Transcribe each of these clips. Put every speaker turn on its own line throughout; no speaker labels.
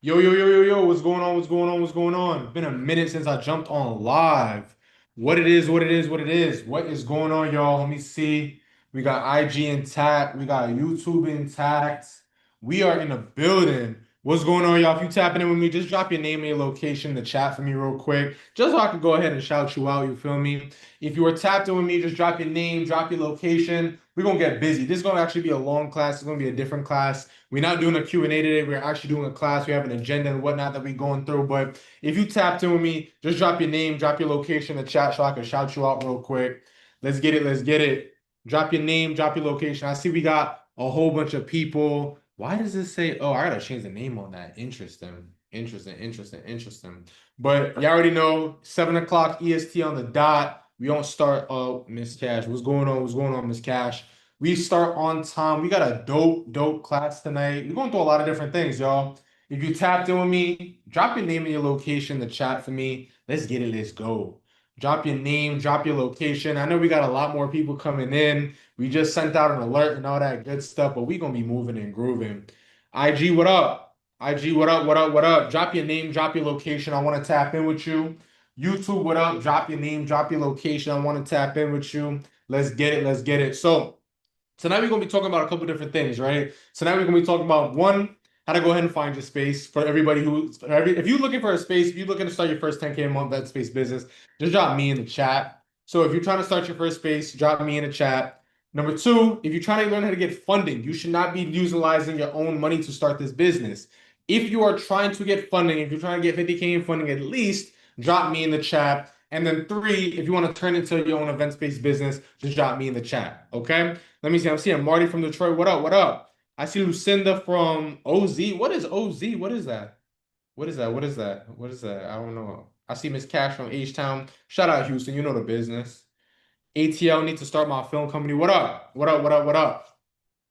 Yo, yo, yo, yo, yo, what's going on? What's going on? What's going on? It's been a minute since I jumped on live. What it is, what it is, what it is. What is going on, y'all? Let me see. We got IG intact. We got YouTube intact. We are in the building. What's going on, y'all? If you tapping in with me, just drop your name and your location in the chat for me real quick. Just so I can go ahead and shout you out, you feel me? If you are tapped in with me, just drop your name, drop your location. We're gonna get busy. This is gonna actually be a long class. It's gonna be a different class. We're not doing a Q&A today. We're actually doing a class. We have an agenda and whatnot that we're going through. But if you tapped in with me, just drop your name, drop your location in the chat so I can shout you out real quick. Let's get it. Let's get it. Drop your name, drop your location. I see we got a whole bunch of people. Why does this say, oh, I gotta change the name on that. Interesting. Interesting, interesting, interesting. But you already know, 7 o'clock EST on the dot. We don't start. Oh, Miss Cash. What's going on? What's going on, Miss Cash? We start on time. We got a dope class tonight. We're going through a lot of different things, y'all. If you tapped in with me, drop your name and your location in the chat for me. Let's get it. Let's go. Drop your name, drop your location. I know we got a lot more people coming in. We just sent out an alert and all that good stuff, but we gonna be moving and grooving. IG, what up? IG, what up? What up? What up? Drop your name, drop your location. I want to tap in with you. YouTube, what up? Drop your name, drop your location. I want to tap in with you. Let's get it. Let's get it. So tonight we're gonna be talking about a couple different things, right? Tonight we're gonna be talking about one, how to go ahead and find your space for everybody if you're looking for a space, if you're looking to start your first 10K a month event space business, just drop me in the chat. So if you're trying to start your first space, drop me in the chat. Number two, if you're trying to learn how to get funding, you should not be utilizing your own money to start this business. If you are trying to get funding, if you're trying to get 50K in funding at least, drop me in the chat. And then three, if you want to turn into your own event-based business, just drop me in the chat. Okay. Let me see. I'm seeing Marty from Detroit. What up? What up? I see Lucinda from OZ. What is OZ? What is that? What is that? What is that? What is that? I don't know. I see Miss Cash from H-Town. Shout out Houston. You know the business. ATL need to start my film company. What up? What up? What up? What up?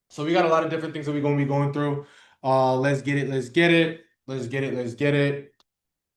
So we got a lot of different things that we're gonna be going through. Let's get it. Let's get it. Let's get it. Let's get it.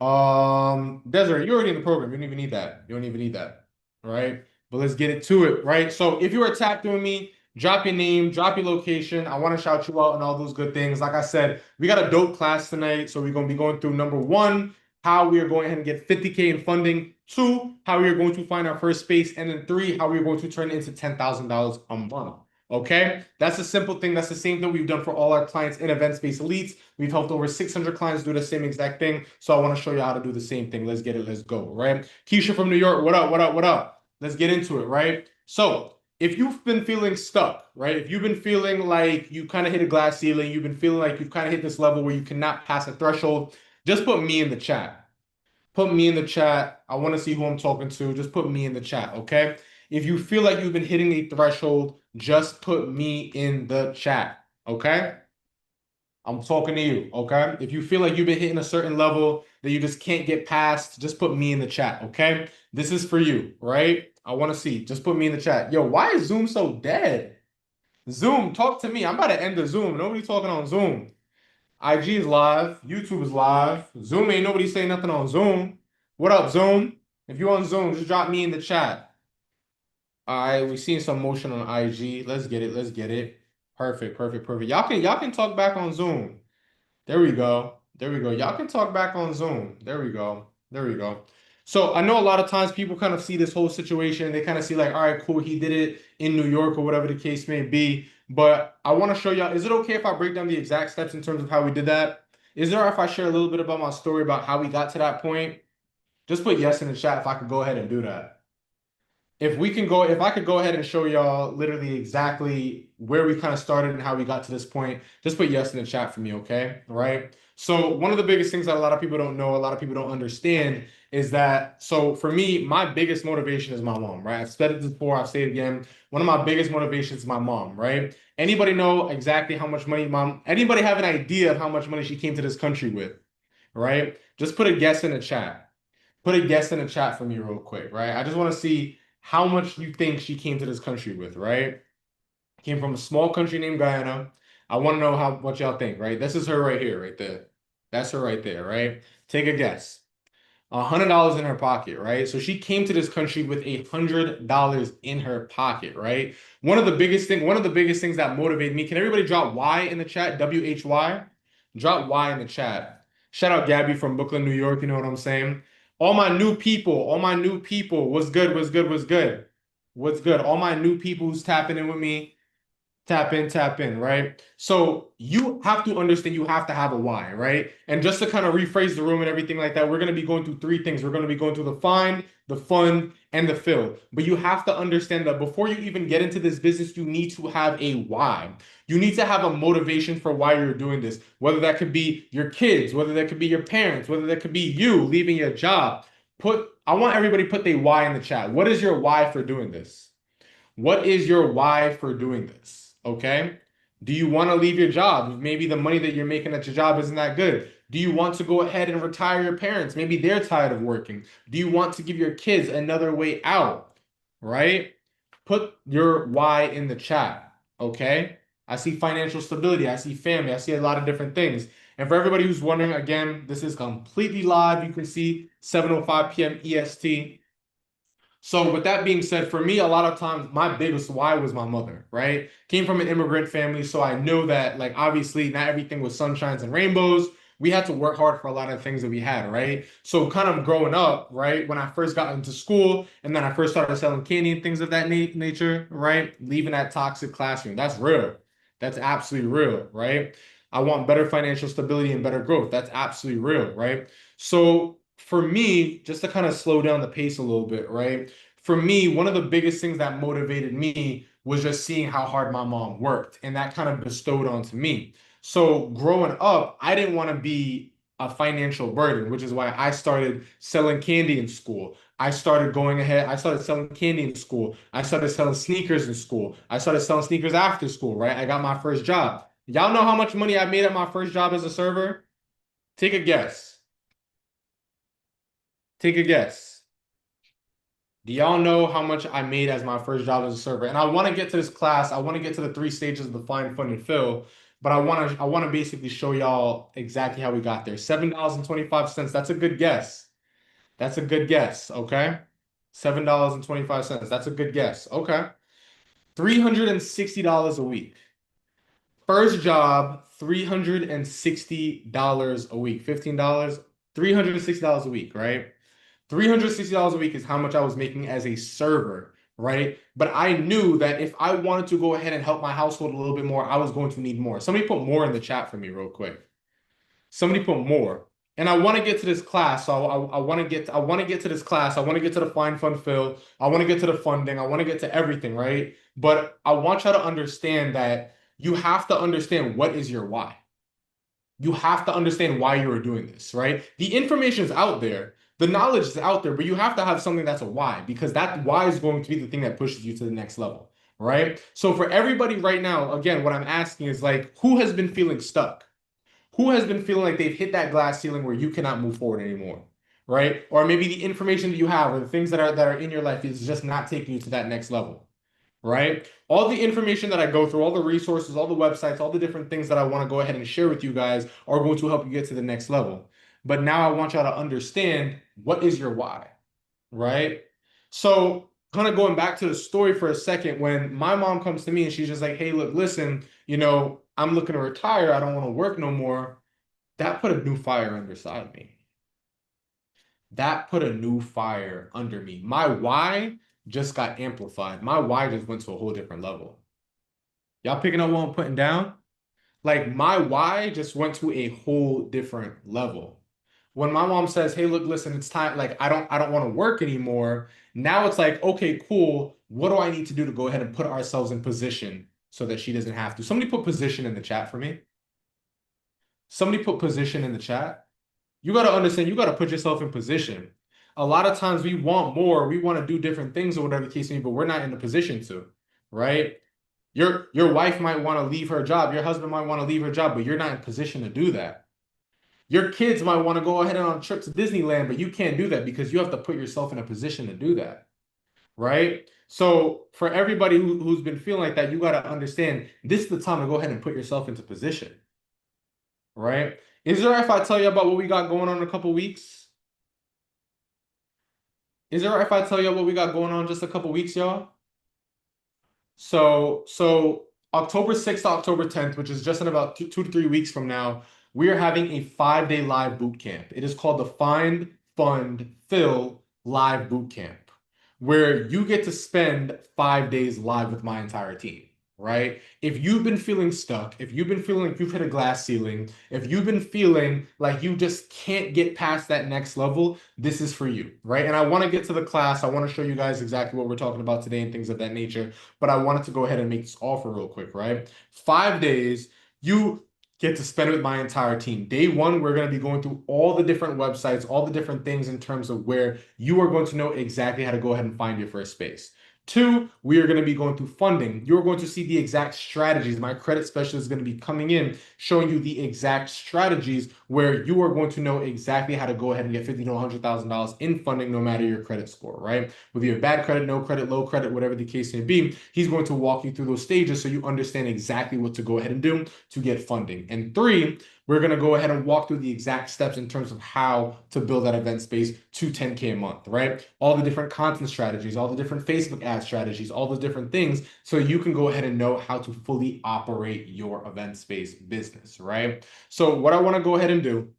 Desiree, you're already in the program. You don't even need that. You don't even need that. All right. But let's get it to it, right? So if you are tapped with me, drop your name, drop your location. I want to shout you out and all those good things. Like I said, we got a dope class tonight. So we're going to be going through number one, how we are going ahead and get 50K in funding. Two, how we are going to find our first space. And then three, how we are going to turn it into $10,000 a month. Okay, that's a simple thing. That's the same thing we've done for all our clients in Event Space Elites. We've helped over 600 clients do the same exact thing. So I want to show you how to do the same thing. Let's get it. Let's go. Right. Keisha from New York. What up? What up? What up? Let's get into it. Right. So if you've been feeling stuck, right? If you've been feeling like you kind of hit a glass ceiling, you've been feeling like you've kind of hit this level where you cannot pass a threshold, just put me in the chat. Put me in the chat. I want to see who I'm talking to. Just put me in the chat. Okay. If you feel like you've been hitting a threshold, just put me in the chat. Okay. I'm talking to you, okay? If you feel like you've been hitting a certain level that you just can't get past, just put me in the chat, okay? This is for you, right? I want to see. Just put me in the chat. Yo, why is Zoom so dead? Zoom, talk to me. I'm about to end the Zoom. Nobody talking on Zoom. IG is live. YouTube is live. Zoom ain't nobody saying nothing on Zoom. What up, Zoom? If you're on Zoom, just drop me in the chat. All right, we seeing some motion on IG. Let's get it. Let's get it. Perfect, perfect, perfect. Y'all can talk back on Zoom. There we go. There we go. Y'all can talk back on Zoom. There we go. There we go. So I know a lot of times people kind of see this whole situation. They kind of see like, all right, cool. He did it in New York or whatever the case may be. But I want to show y'all, is it okay if I break down the exact steps in terms of how we did that? Is there if I share a little bit about my story about how we got to that point? Just put yes in the chat if I could go ahead and do that. If I could go ahead and show y'all literally exactly where we kind of started and how we got to this point, just put yes in the chat for me, okay? All right. So one of the biggest things that a lot of people don't know, a lot of people don't understand is that, so for me, my biggest motivation is my mom, right? I've said it before, I'll say it again. One of my biggest motivations is my mom, right? Anybody know exactly how much money anybody have an idea of how much money she came to this country with, right? Just put a guess in the chat. Put a guess in the chat for me real quick, right? I just want to see how much you think she came to this country with, right? Came from a small country named Guyana. I want to know what y'all think, right? This is her right here, right there. That's her right there, right? Take a guess. $100 in her pocket, right? So she came to this country with $100 in her pocket, right? One of the biggest things that motivated me. Can everybody drop Y in the chat? WHY? Drop Y in the chat. Shout out Gabby from Brooklyn, New York. You know what I'm saying? All my new people, what's good, what's good, what's good? What's good? All my new people who's tapping in with me, tap in, right? So you have to understand you have to have a why, right? And just to kind of rephrase the room and everything like that, we're going to be going through three things. We're going to be going through the find, the fund, and the fill. But you have to understand that before you even get into this business, you need to have a why. You need to have a motivation for why you're doing this, whether that could be your kids, whether that could be your parents, whether that could be you leaving your job. I want everybody to put their why in the chat. What is your why for doing this? What is your why for doing this? Okay. Do you want to leave your job? Maybe the money that you're making at your job isn't that good. Do you want to go ahead and retire your parents? Maybe they're tired of working. Do you want to give your kids another way out? Right? Put your why in the chat. Okay. I see financial stability. I see family. I see a lot of different things. And for everybody who's wondering, again, this is completely live. You can see 7:05 p.m. EST. So with that being said, for me, a lot of times my biggest why was my mother, right? Came from an immigrant family, so I know that like obviously not everything was sunshines and rainbows. We had to work hard for a lot of things that we had, right? So kind of growing up, right, when I first got into school and then I first started selling candy and things of that nature, right? Leaving that toxic classroom. That's real. That's absolutely real, right? I want better financial stability and better growth. That's absolutely real, right? So for me, just to kind of slow down the pace a little bit, right? For me, one of the biggest things that motivated me was just seeing how hard my mom worked, and that kind of bestowed onto me. So growing up, I didn't want to be a financial burden, which is why I started selling candy in school. I started selling candy in school. I started selling sneakers in school. I started selling sneakers after school, right? I got my first job. Y'all know how much money I made at my first job as a server? Take a guess. Take a guess. Do y'all know how much I made as my first job as a server? And I want to get to this class. I want to get to the three stages of the find, fund, and fill. But I want to basically show y'all exactly how we got there. $7.25. That's a good guess. That's a good guess. Okay. $7.25. That's a good guess. Okay. $360 a week. First job, $360 a week. $15, $360 a week, right? $360 a week is how much I was making as a server, right? But I knew that if I wanted to go ahead and help my household a little bit more, I was going to need more. Somebody put more in the chat for me real quick. Somebody put more. And I want to get to this class. So I want to get to this class. I want to get to the find fund fill. I want to get to the funding. I want to get to everything, right? But I want you to understand that you have to understand what is your why. You have to understand why you are doing this, right? The information is out there, the knowledge is out there, but you have to have something that's a why, because that why is going to be the thing that pushes you to the next level, right? So for everybody right now, again, what I'm asking is like, who has been feeling stuck? Who has been feeling like they've hit that glass ceiling where you cannot move forward anymore, right? Or maybe the information that you have or the things that are in your life is just not taking you to that next level, right? All the information that I go through, all the resources, all the websites, all the different things that I want to go ahead and share with you guys are going to help you get to the next level. But now I want y'all to understand what is your why, right? So, kind of going back to the story for a second, when my mom comes to me and she's just like, hey, look, listen, I'm looking to retire. I don't want to work no more. That put a new fire underside me. That put a new fire under me. My why just got amplified. My why just went to a whole different level. Y'all picking up what I'm putting down? Like my why just went to a whole different level. When my mom says, "Hey, look, listen, it's time, like I don't want to work anymore." Now it's like, "Okay, cool. What do I need to do to go ahead and put ourselves in position so that she doesn't have to?" Somebody put position in the chat for me. Somebody put position in the chat. You got to understand, you got to put yourself in position. A lot of times we want more, we want to do different things or whatever the case may be, but we're not in a position to, right? Your wife might want to leave her job, your husband might want to leave her job, but you're not in position to do that. Your kids might want to go ahead and on a trip to Disneyland, but you can't do that because you have to put yourself in a position to do that, right? So for everybody who's been feeling like that, you got to understand this is the time to go ahead and put yourself into position, right? Is there if I tell you about what we got going on in a couple weeks? Is it right if I tell you what we got going on just a couple weeks, y'all? So October 6th to October 10th, which is just in about two to 3 weeks from now, we are having a 5-day live boot camp. It is called the Find, Fund, Fill Live Boot Camp, where you get to spend 5 days live with my entire team, right? If you've been feeling stuck, if you've been feeling like you've hit a glass ceiling, if you've been feeling like you just can't get past that next level, this is for you, right? And I want to get to the class. I want to show you guys exactly what we're talking about today and things of that nature. But I wanted to go ahead and make this offer real quick, right? 5 days, you get to spend with my entire team. Day one, we're going to be going through all the different websites, all the different things in terms of where you are going to know exactly how to go ahead and find your first space. Two, we are going to be going through funding. You're going to see the exact strategies. My credit specialist is going to be coming in, showing you the exact strategies where you are going to know exactly how to go ahead and get $50,000 to $100,000 in funding, no matter your credit score, right? Whether you have bad credit, no credit, low credit, whatever the case may be, he's going to walk you through those stages so you understand exactly what to go ahead and do to get funding. And three, we're going to go ahead and walk through the exact steps in terms of how to build that event space to 10K a month, right? All the different content strategies, all the different Facebook ad strategies, all the different things, so you can go ahead and know how to fully operate your event space business, right? So what I want to go ahead and do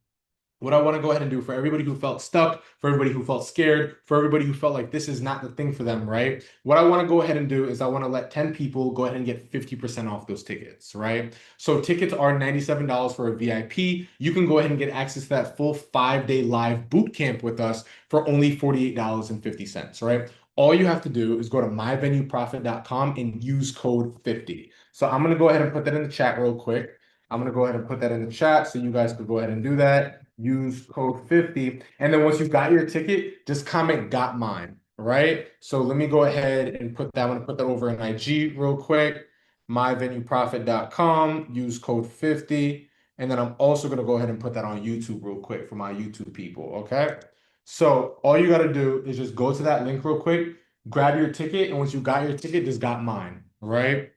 for everybody who felt stuck, for everybody who felt scared, for everybody who felt like this is not the thing for them, right? What I want to go ahead and do is I want to let 10 people go ahead and get 50% off those tickets, right? So tickets are $97 for a VIP. You can go ahead and get access to that full 5-day live boot camp with us for only $48.50, right? All you have to do is go to myvenueprofit.com and use code 50. So I'm going to go ahead and put that in the chat real quick. I'm going to go ahead and put that in the chat so you guys could go ahead and do that. Use code 50. And then once you've got your ticket, just comment "got mine," right? So let me go ahead and put that. I'm going to put that over in IG real quick. myvenueprofit.com. Use code 50. And then I'm also going to go ahead and put that on YouTube real quick for my YouTube people, okay? So all you got to do is just go to that link real quick, grab your ticket, and once you got your ticket, just got mine, right?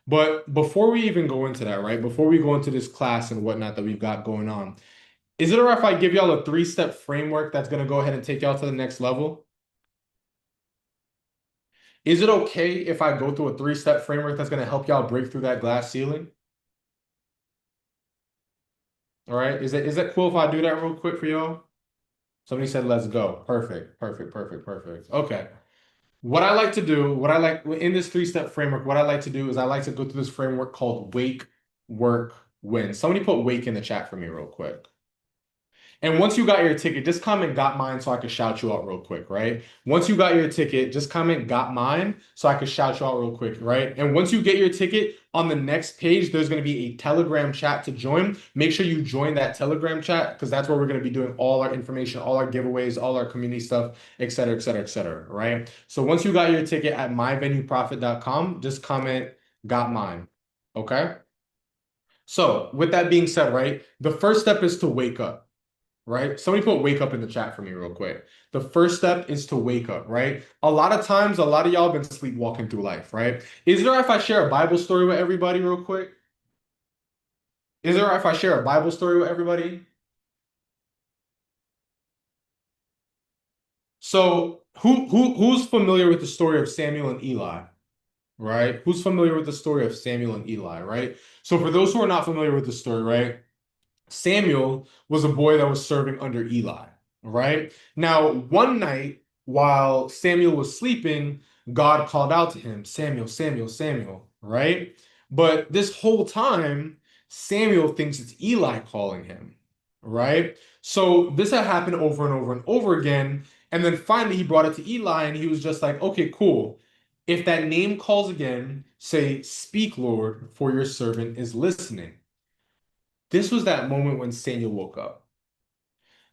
But before we even go into that, right? Before we go into this class and whatnot that we've got going on, is it all right if I give y'all a 3-step framework that's going to go ahead and take y'all to the next level? Is it okay if I go through a 3-step framework that's going to help y'all break through that glass ceiling? All right. Is that cool if I do that real quick for y'all? Somebody said, let's go. Perfect. Perfect. Perfect. Perfect. Okay. What I like to do, what I like in this 3-step framework, what I like to do is I like to go through this framework called wake, work, win. Somebody put wake in the chat for me real quick. And once you got your ticket, just comment "got mine" so I can shout you out real quick, right? Once you got your ticket, just comment "got mine" so I can shout you out real quick, right? And once you get your ticket, on the next page, there's going to be a Telegram chat to join. Make sure you join that Telegram chat because that's where we're going to be doing all our information, all our giveaways, all our community stuff, et cetera, et cetera, et cetera, right? So once you got your ticket at myvenueprofit.com, just comment "got mine," okay? So with that being said, right, the first step is to wake up. Right? Somebody put "wake up" in the chat for me real quick. The first step is to wake up, right? A lot of times, a lot of y'all been sleepwalking through life, right? Is it all right if I share a Bible story with everybody real quick? Is it all right if I share a Bible story with everybody? So who's familiar with the story of Samuel and Eli, right? Who's familiar with the story of Samuel and Eli, right? So for those who are not familiar with the story, right? Samuel was a boy that was serving under Eli, right? Now, one night while Samuel was sleeping, God called out to him, "Samuel, Samuel, Samuel," right? But this whole time, Samuel thinks it's Eli calling him, right? So this had happened over and over and over again. And then finally, he brought it to Eli and he was just like, "Okay, cool. If that name calls again, say, 'Speak, Lord, for your servant is listening.'" This was that moment when Samuel woke up.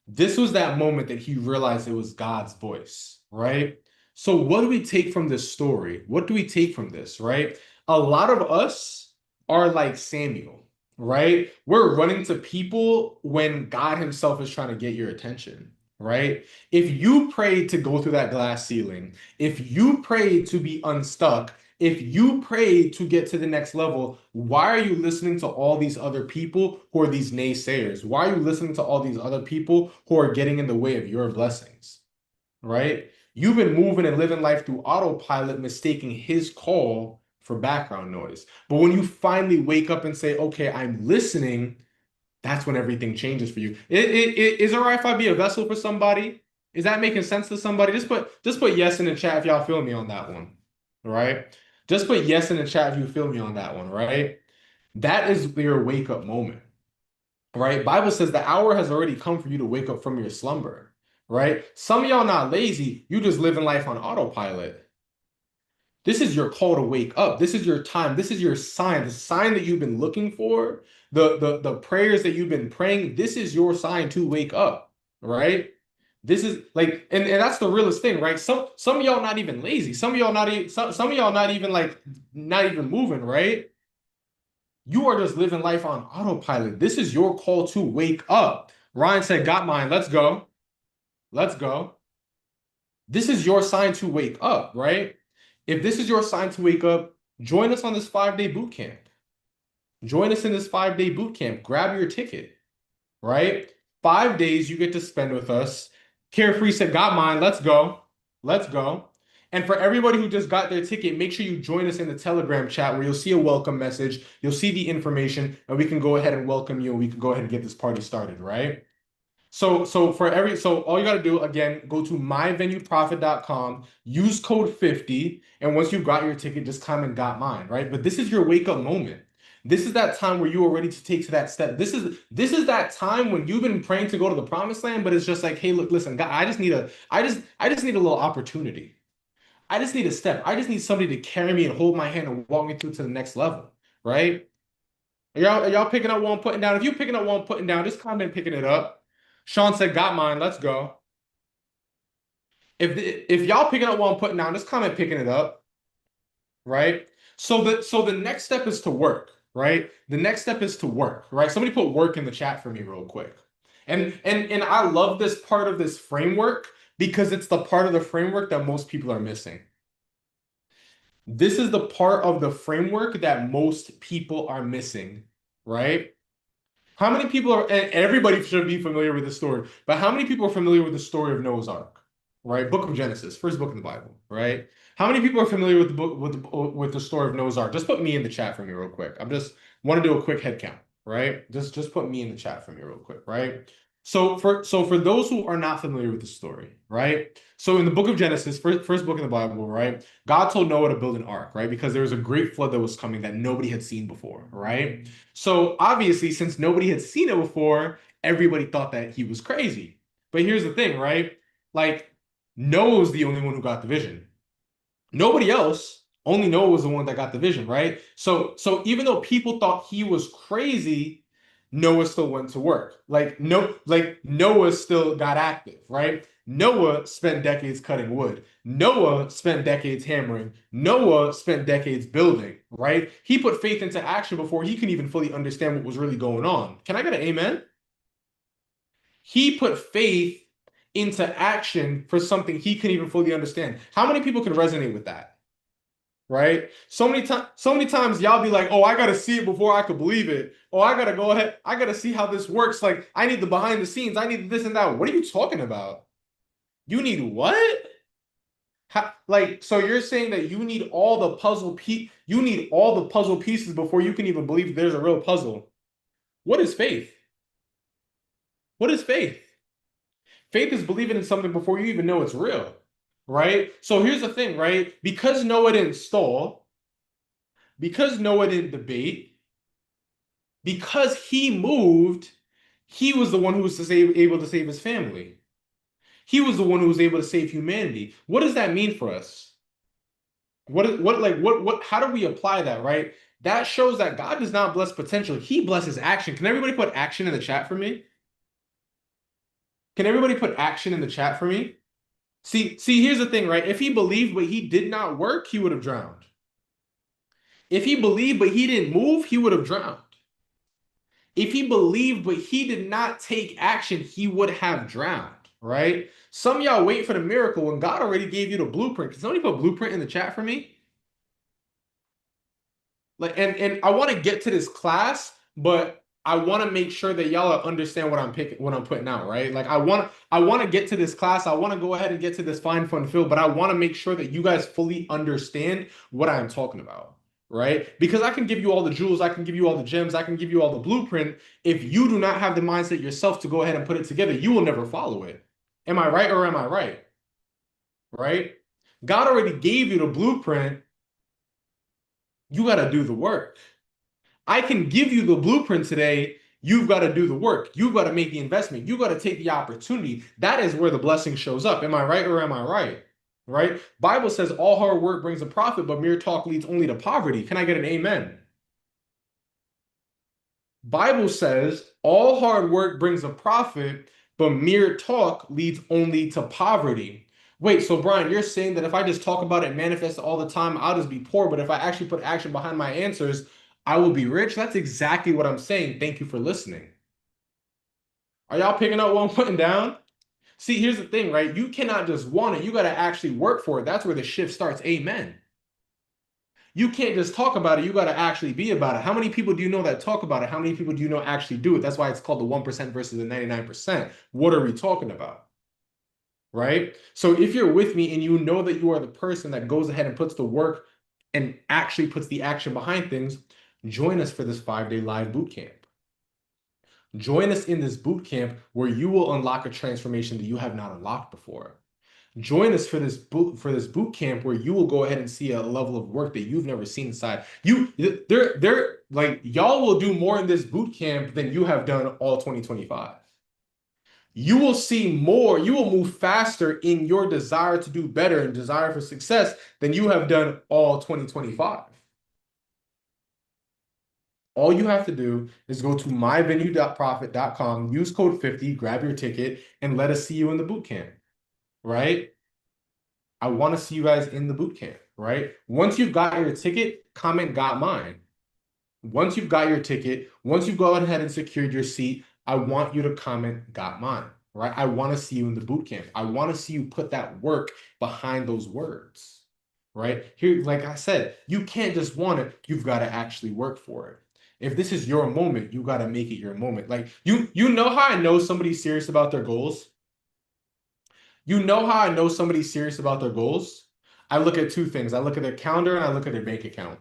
This was that moment that he realized it was God's voice, right? So, what do we take from this story? What do we take from this, right? A lot of us are like Samuel, right? We're running to people when God Himself is trying to get your attention, right? If you pray to go through that glass ceiling, if you pray to be unstuck, if you pray to get to the next level, why are you listening to all these other people who are these naysayers? Why are you listening to all these other people who are getting in the way of your blessings? Right? You've been moving and living life through autopilot, mistaking his call for background noise. But when you finally wake up and say, "Okay, I'm listening," that's when everything changes for you. Is it all right if I be a vessel for somebody? Is that making sense to somebody? Just put yes in the chat if y'all feel me on that one. All right. Just put yes in the chat if you feel me on that one, right? That is your wake up moment, right? Bible says the hour has already come for you to wake up from your slumber, right? Some of y'all not lazy, you just living life on autopilot. This is your call to wake up. This is your time. This is your sign, the sign that you've been looking for, the prayers that you've been praying. This is your sign to wake up, right? This is like, and that's the realest thing, right? Some of y'all not even lazy. Some of y'all not even some of y'all not even like not even moving, right? You are just living life on autopilot. This is your call to wake up. Ryan said, "Got mine. Let's go. Let's go." This is your sign to wake up, right? If this is your sign to wake up, join us on this 5-day boot camp. Join us in this 5-day boot camp. Grab your ticket, right? 5 days you get to spend with us. Carefree said, "Got mine. Let's go. Let's go." And for everybody who just got their ticket, make sure you join us in the Telegram chat where you'll see a welcome message. You'll see the information, and we can go ahead and welcome you, and we can go ahead and get this party started, right? So all you got to do again, go to myvenueprofit.com, use code 50, and once you got your ticket, just come and got mine, right? But this is your wake up moment. This is that time where you are ready to take to that step. This is that time when you've been praying to go to the promised land, but it's just like, hey, look, listen, God, I just need a little opportunity. I just need a step. I just need somebody to carry me and hold my hand and walk me through to the next level, right? Are y'all picking up what I'm putting down? If you're picking up what I'm putting down, just comment picking it up. Sean said, "Got mine. Let's go." If y'all picking up what I'm putting down, just comment picking it up, right? So the next step is to work, right? The next step is to work, right? Somebody put work in the chat for me real quick. And I love this part of this framework because it's the part of the framework that most people are missing. This is the part of the framework that most people are missing, right? How many people are, and everybody should be familiar with the story, but how many people are familiar with the story of Noah's Ark, right? Book of Genesis, first book in the Bible, right? How many people are familiar with the book with the story of Noah's Ark? Just put me in the chat for me real quick. I'm just want to do a quick head count, right? Just put me in the chat for me real quick, right? So for those who are not familiar with the story, right? So in the book of Genesis, first book in the Bible, right? God told Noah to build an ark, right? Because there was a great flood that was coming that nobody had seen before, right? So obviously, since nobody had seen it before, everybody thought that he was crazy. But here's the thing, right? Like Noah was the only one who got the vision. Nobody else, only Noah was the one that got the vision, right? So even though people thought he was crazy, Noah still went to work. Like Noah still got active, right? Noah spent decades cutting wood. Noah spent decades hammering. Noah spent decades building, right? He put faith into action before he can even fully understand what was really going on. Can I get an amen? He put faith into action for something he couldn't even fully understand. How many people can resonate with that? Right? So many times y'all be like, "Oh, I gotta see it before I could believe it. Oh, I gotta go ahead. I gotta see how this works. Like, I need the behind the scenes. I need this and that." What are you talking about? You need what? So you're saying that you need all the puzzle pieces before you can even believe there's a real puzzle. What is faith? What is faith? Faith is believing in something before you even know it's real, right? So here's the thing, right? Because Noah didn't stall, because Noah didn't debate, because he moved, he was the one who was able to save his family. He was the one who was able to save humanity. What does that mean for us? How do we apply that, right? That shows that God does not bless potential. He blesses action. Can everybody put action in the chat for me? Can everybody put action in the chat for me? See, here's the thing, right? If he believed but he did not work, he would have drowned. If he believed but he didn't move, he would have drowned. If he believed but he did not take action, he would have drowned, right? Some of y'all wait for the miracle when God already gave you the blueprint. Can somebody put blueprint in the chat for me? And I want to get to this class, but I want to make sure that y'all understand what I'm putting out, right? Like I want to get to this class. I want to go ahead and get to this fine fun field, but I want to make sure that you guys fully understand what I'm talking about. right? Because I can give you all the jewels, I can give you all the gems, I can give you all the blueprint. If you do not have the mindset yourself to go ahead and put it together, you will never follow it. Am I right or am I right? Right? God already gave you the blueprint. You got to do the work. I can give you the blueprint today. You've got to do the work. You've got to make the investment. You've got to take the opportunity. That is where the blessing shows up. Am I right or am I right? Right? Bible says all hard work brings a profit, but mere talk leads only to poverty. Can I get an amen? Bible says all hard work brings a profit, but mere talk leads only to poverty. Wait, so Brian, you're saying that if I just talk about it and manifest it all the time, I'll just be poor, but if I actually put action behind my answers, I will be rich? That's exactly what I'm saying. Thank you for listening. Are y'all picking up what I'm putting down? See, here's the thing, right? You cannot just want it. You got to actually work for it. That's where the shift starts. Amen. You can't just talk about it. You got to actually be about it. How many people do you know that talk about it? How many people do you know actually do it? That's why it's called the 1% versus the 99%. What are we talking about? Right? So if you're with me and you know that you are the person that goes ahead and puts the work and actually puts the action behind things, join us for this 5-day live boot camp. Join us in this boot camp where you will unlock a transformation that you have not unlocked before. Join us for this boot camp where you will go ahead and see a level of work that you've never seen inside. They're like y'all will do more in this boot camp than you have done all 2025. You will see more, you will move faster in your desire to do better and desire for success than you have done all 2025. All you have to do is go to myvenue.profit.com, use code 50, grab your ticket, and let us see you in the boot camp, right? I want to see you guys in the boot camp, right? Once you've got your ticket, comment got mine. Once you've got your ticket, once you've gone ahead and secured your seat, I want you to comment got mine, right? I want to see you in the boot camp. I want to see you put that work behind those words, right? Here, like I said, you can't just want it. You've got to actually work for it. If this is your moment, you got to make it your moment. Like you know how I know somebody's serious about their goals? You know how I know somebody's serious about their goals? I look at two things. I look at their calendar and I look at their bank account.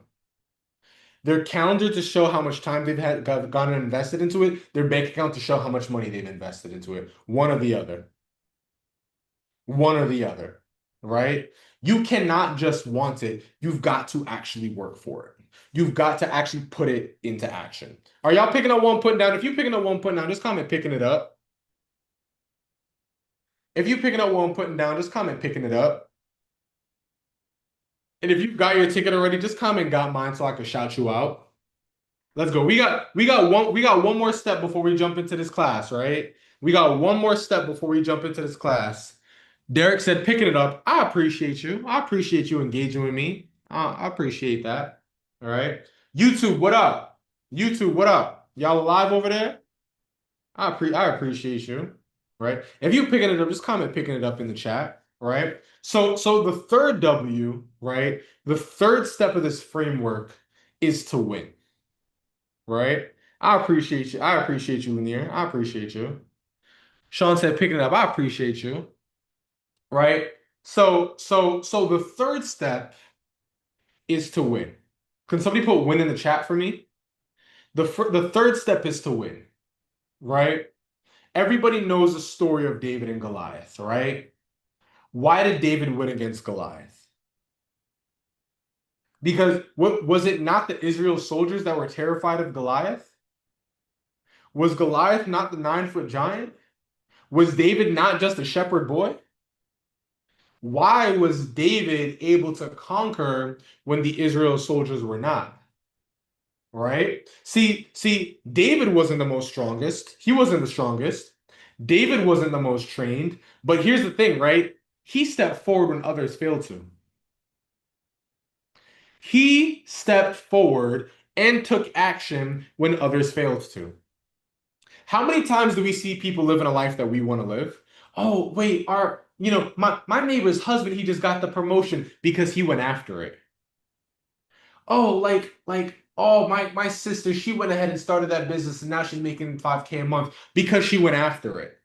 Their calendar to show how much time they've gone and invested into it. Their bank account to show how much money they've invested into it. One or the other. One or the other. Right? You cannot just want it. You've got to actually work for it. You've got to actually put it into action. Are y'all picking up one putting down? If you're picking up one putting down, just comment picking it up. If you're picking up one putting down, just comment picking it up. And if you've got your ticket already, just comment got mine so I can shout you out. Let's go. We got one more step before we jump into this class, right? We got one more step before we jump into this class. Derek said picking it up. I appreciate you. I appreciate you engaging with me. I appreciate that. All right. YouTube, what up? YouTube, what up? Y'all alive over there? I appreciate you. Right? If you picking it up, just comment picking it up in the chat. Right? So the third W, right? The third step of this framework is to win. Right? I appreciate you. I appreciate you, Lanier. I appreciate you. Sean said picking it up. I appreciate you. Right? So the third step is to win. Can somebody put win in the chat for me? The third step is to win. Right? Everybody knows the story of David and Goliath, right? Why did David win against Goliath? Because what was it not the Israel soldiers that were terrified of Goliath? Was Goliath not the 9-foot giant? Was David not just a shepherd boy? Why was David able to conquer when the Israel soldiers were not? Right? See, David wasn't the most strongest. He wasn't the strongest. David wasn't the most trained. But here's the thing, right? He stepped forward when others failed to. He stepped forward and took action when others failed to. How many times do we see people living a life that we want to live? Oh, wait, my neighbor's husband, he just got the promotion because he went after it. Oh, oh, my sister, she went ahead and started that business and now she's making 5K a month because she went after it.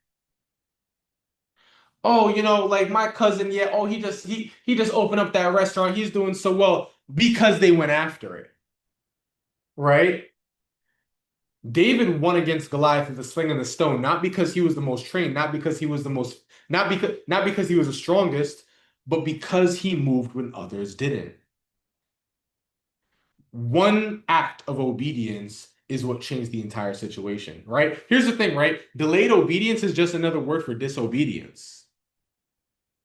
Oh, like my cousin, yeah, oh, he just opened up that restaurant. He's doing so well. because they went after it, right? David won against Goliath with the sling and the stone, not because he was the most trained, not because he was the most, not because he was the strongest, but because he moved when others didn't. One act of obedience is what changed the entire situation, right? Here's the thing, right? Delayed obedience is just another word for disobedience,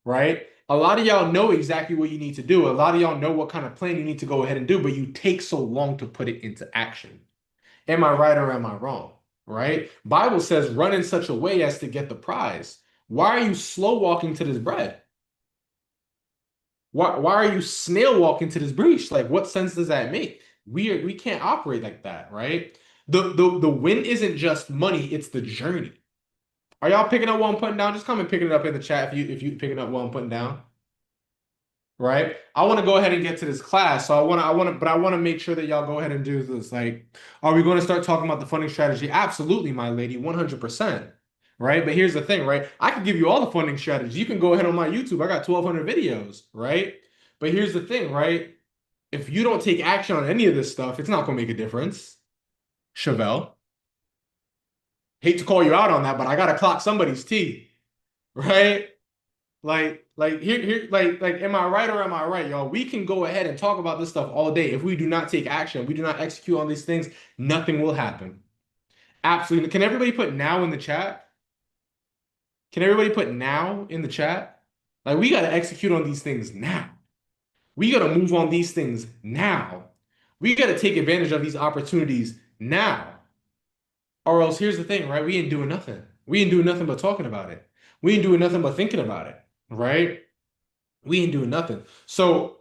right? A lot of y'all know exactly what you need to do. A lot of y'all know what kind of plan you need to go ahead and do, but you take so long to put it into action. Am I right or am I wrong? Right? Bible says run in such a way as to get the prize. Why are you slow walking to this bread? Why are you snail walking to this breach? Like, what sense does that make? We can't operate like that, right? The win isn't just money, it's the journey. Are y'all picking up what I'm putting down? Just come and picking it up in the chat if you picking up what I'm putting down. Right? I want to go ahead and get to this class. So I want to make sure that y'all go ahead and do this. Like, are we going to start talking about the funding strategy? Absolutely, my lady, 100%. Right? But here's the thing, right? I can give you all the funding strategies. You can go ahead on my YouTube. I got 1,200 videos, right? But here's the thing, right? If you don't take action on any of this stuff, it's not going to make a difference. Chevelle, hate to call you out on that, but I got to clock somebody's teeth, right? Am I right or am I right, y'all? We can go ahead and talk about this stuff all day. If we do not take action, we do not execute on these things, nothing will happen. Absolutely. Can everybody put now in the chat? Can everybody put now in the chat? Like, we got to execute on these things now. We got to move on these things now. We got to take advantage of these opportunities now. Or else, here's the thing, right? We ain't doing nothing. We ain't doing nothing but talking about it. We ain't doing nothing but thinking about it, right? We ain't doing nothing. So,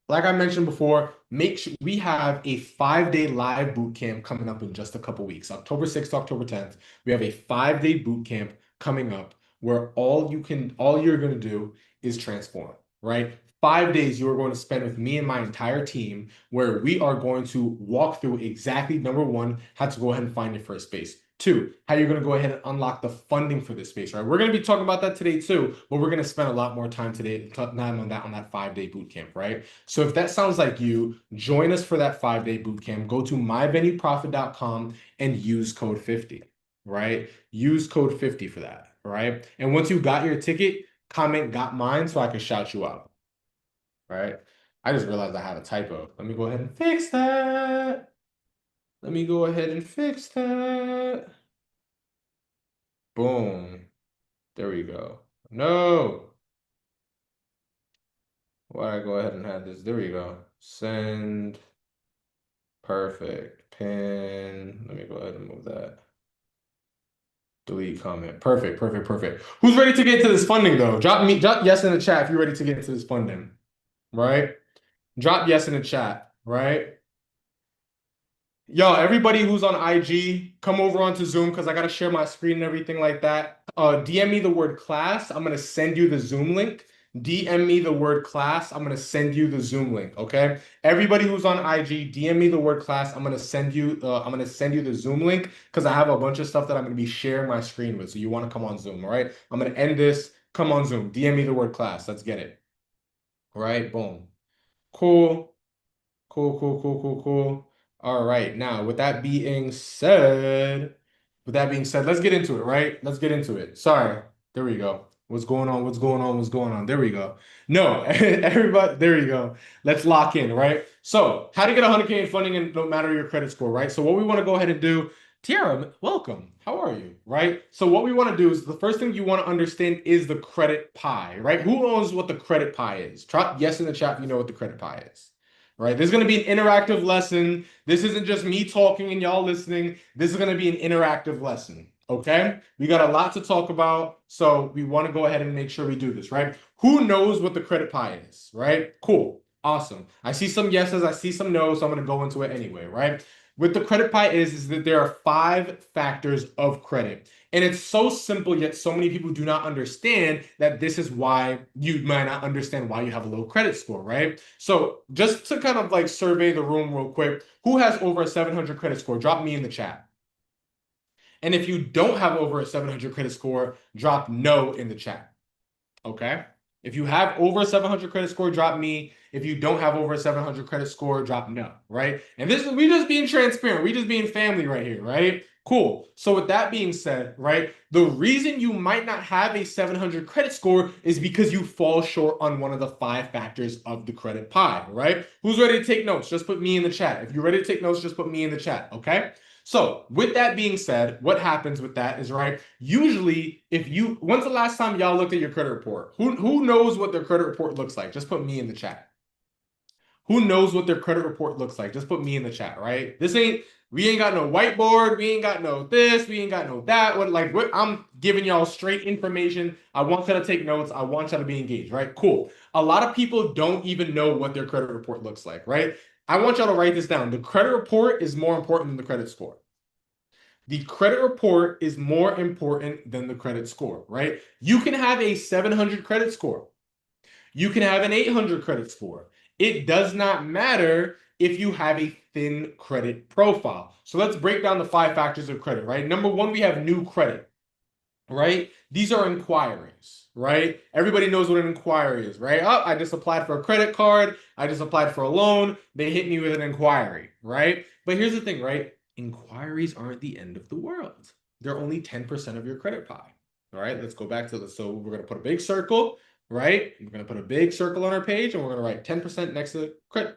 like I mentioned before, make sure we have a 5-day live boot camp coming up in just a couple weeks. October 6th, October 10th. We have a 5-day boot camp coming up where all you're gonna do is transform, right? 5 days you are going to spend with me and my entire team, where we are going to walk through exactly number one, how to go ahead and find your first space. Two, how you're going to go ahead and unlock the funding for this space, right? We're going to be talking about that today too, but we're going to spend a lot more time today on that 5-day boot camp, right? So if that sounds like you, join us for that 5-day boot camp. Go to myvenueprofit.com and use code 50, right? Use code 50 for that, right? And once you got your ticket, comment got mine so I can shout you out, right? I just realized I had a typo. Let me go ahead and fix that. Let me go ahead and fix that. Boom. There we go. No. Why I go ahead and have this? There we go. Send. Perfect. Pin. Let me go ahead and move that. Delete comment. Perfect, perfect, perfect. Who's ready to get into this funding though? Drop yes in the chat if you're ready to get into this funding. Right? Drop yes in the chat, right? Yo, everybody who's on IG, come over onto Zoom because I gotta share my screen and everything like that. DM me the word class. I'm gonna send you the Zoom link. DM me the word class. I'm gonna send you the Zoom link. Okay. Everybody who's on IG, DM me the word class. I'm gonna send you. I'm gonna send you the Zoom link because I have a bunch of stuff that I'm gonna be sharing my screen with. So you want to come on Zoom, all right? I'm gonna end this. Come on Zoom. DM me the word class. Let's get it. All right. Boom. Cool. Cool, cool, cool, cool, cool. All right. Now, with that being said, let's get into it, right? Let's get into it. Sorry. There we go. What's going on? What's going on? What's going on? There we go. No, everybody, there you go. Let's lock in, right? So, how to get 100K in funding and no matter your credit score, right? So, what we want to go ahead and do, Tiara, welcome. How are you? Right? So, what we want to do is the first thing you want to understand is the credit pie, right? Who knows what the credit pie is? Drop yes in the chat if you know what the credit pie is. Right? This is going to be an interactive lesson. This isn't just me talking and y'all listening. This is going to be an interactive lesson. Okay? We got a lot to talk about, so we want to go ahead and make sure we do this, right? Who knows what the credit pie is, right? Cool. Awesome. I see some yeses, I see some no's, so I'm going to go into it anyway, right? What the credit pie is that there are 5 factors of credit. And it's so simple, yet so many people do not understand that this is why you might not understand why you have a low credit score, right? So just to kind of like survey the room real quick, who has over a 700 credit score? Drop me in the chat. And if you don't have over a 700 credit score, drop no in the chat. Okay? If you have over a 700 credit score, drop me. If you don't have over a 700 credit score, drop no, right? And this is, we just being transparent. We just being family right here, right? Cool. So with that being said, right, the reason you might not have a 700 credit score is because you fall short on one of the 5 factors of the credit pie, right? Who's ready to take notes? Just put me in the chat. If you're ready to take notes, just put me in the chat, okay? So with that being said, what happens with that is, right, usually if you, when's the last time y'all looked at your credit report? Who knows what their credit report looks like? Just put me in the chat. Who knows what their credit report looks like? Just put me in the chat, right? We ain't got no whiteboard. We ain't got no this. We ain't got no that. I'm giving y'all straight information. I want y'all to take notes. I want y'all to be engaged, right? Cool. A lot of people don't even know what their credit report looks like, right? I want y'all to write this down. The credit report is more important than the credit score. The credit report is more important than the credit score, right? You can have a 700 credit score. You can have an 800 credit score. It does not matter if you have a thin credit profile. So let's break down the 5 factors of credit, right? Number 1, we have new credit, right? These are inquiries, right? Everybody knows what an inquiry is, right? Oh, I just applied for a credit card. I just applied for a loan. They hit me with an inquiry, right? But here's the thing, right? Inquiries aren't the end of the world. They're only 10% of your credit pie. All right, let's go back to this. So we're going to put a big circle, right? We're going to put a big circle on our page, and we're going to write 10% next to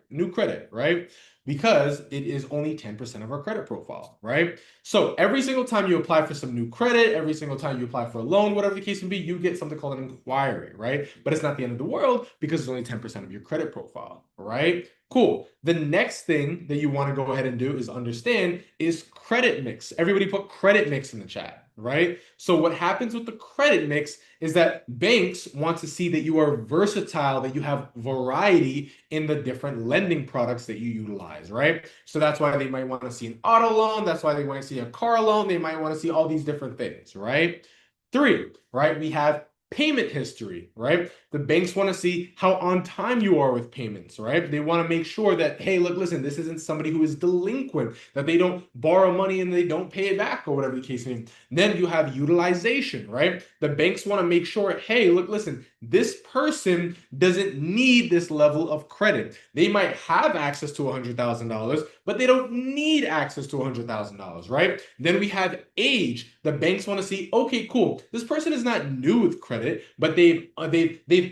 new credit, right? Because it is only 10% of our credit profile, right? So every single time you apply for some new credit, every single time you apply for a loan, whatever the case may be, you get something called an inquiry, right? But it's not the end of the world because it's only 10% of your credit profile, right? Cool. The next thing that you want to go ahead and do is understand is credit mix. Everybody put credit mix in the chat, right? So what happens with the credit mix is that banks want to see that you are versatile, that you have variety in the different lending products that you utilize, right? So that's why they might want to see an auto loan. That's why they want to see a car loan. They might want to see all these different things, right? 3, right? We have payment history, right? The banks want to see how on time you are with payments, right? They want to make sure that, hey, look, listen, this isn't somebody who is delinquent, that they don't borrow money and they don't pay it back or whatever the case may be. Then you have utilization, right? The banks want to make sure, hey, look, listen, this person doesn't need this level of credit. They might have access to $100,000, but they don't need access to $100,000, right? Then we have age. The banks want to see, okay, cool. This person is not new with credit, but they've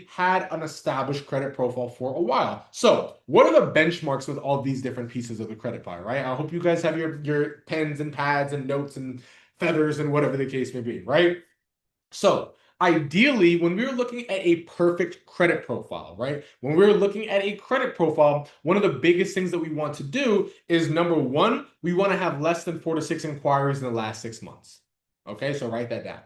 had an established credit profile for a while. So what are the benchmarks with all these different pieces of the credit pie, right? I hope you guys have your pens and pads and notes and feathers and whatever the case may be, right? So ideally, when we were looking at a perfect credit profile, right? When we were looking at a credit profile, one of the biggest things that we want to do is, number 1, we want to have less than 4 to 6 inquiries in the last 6 months. Okay, so write that down.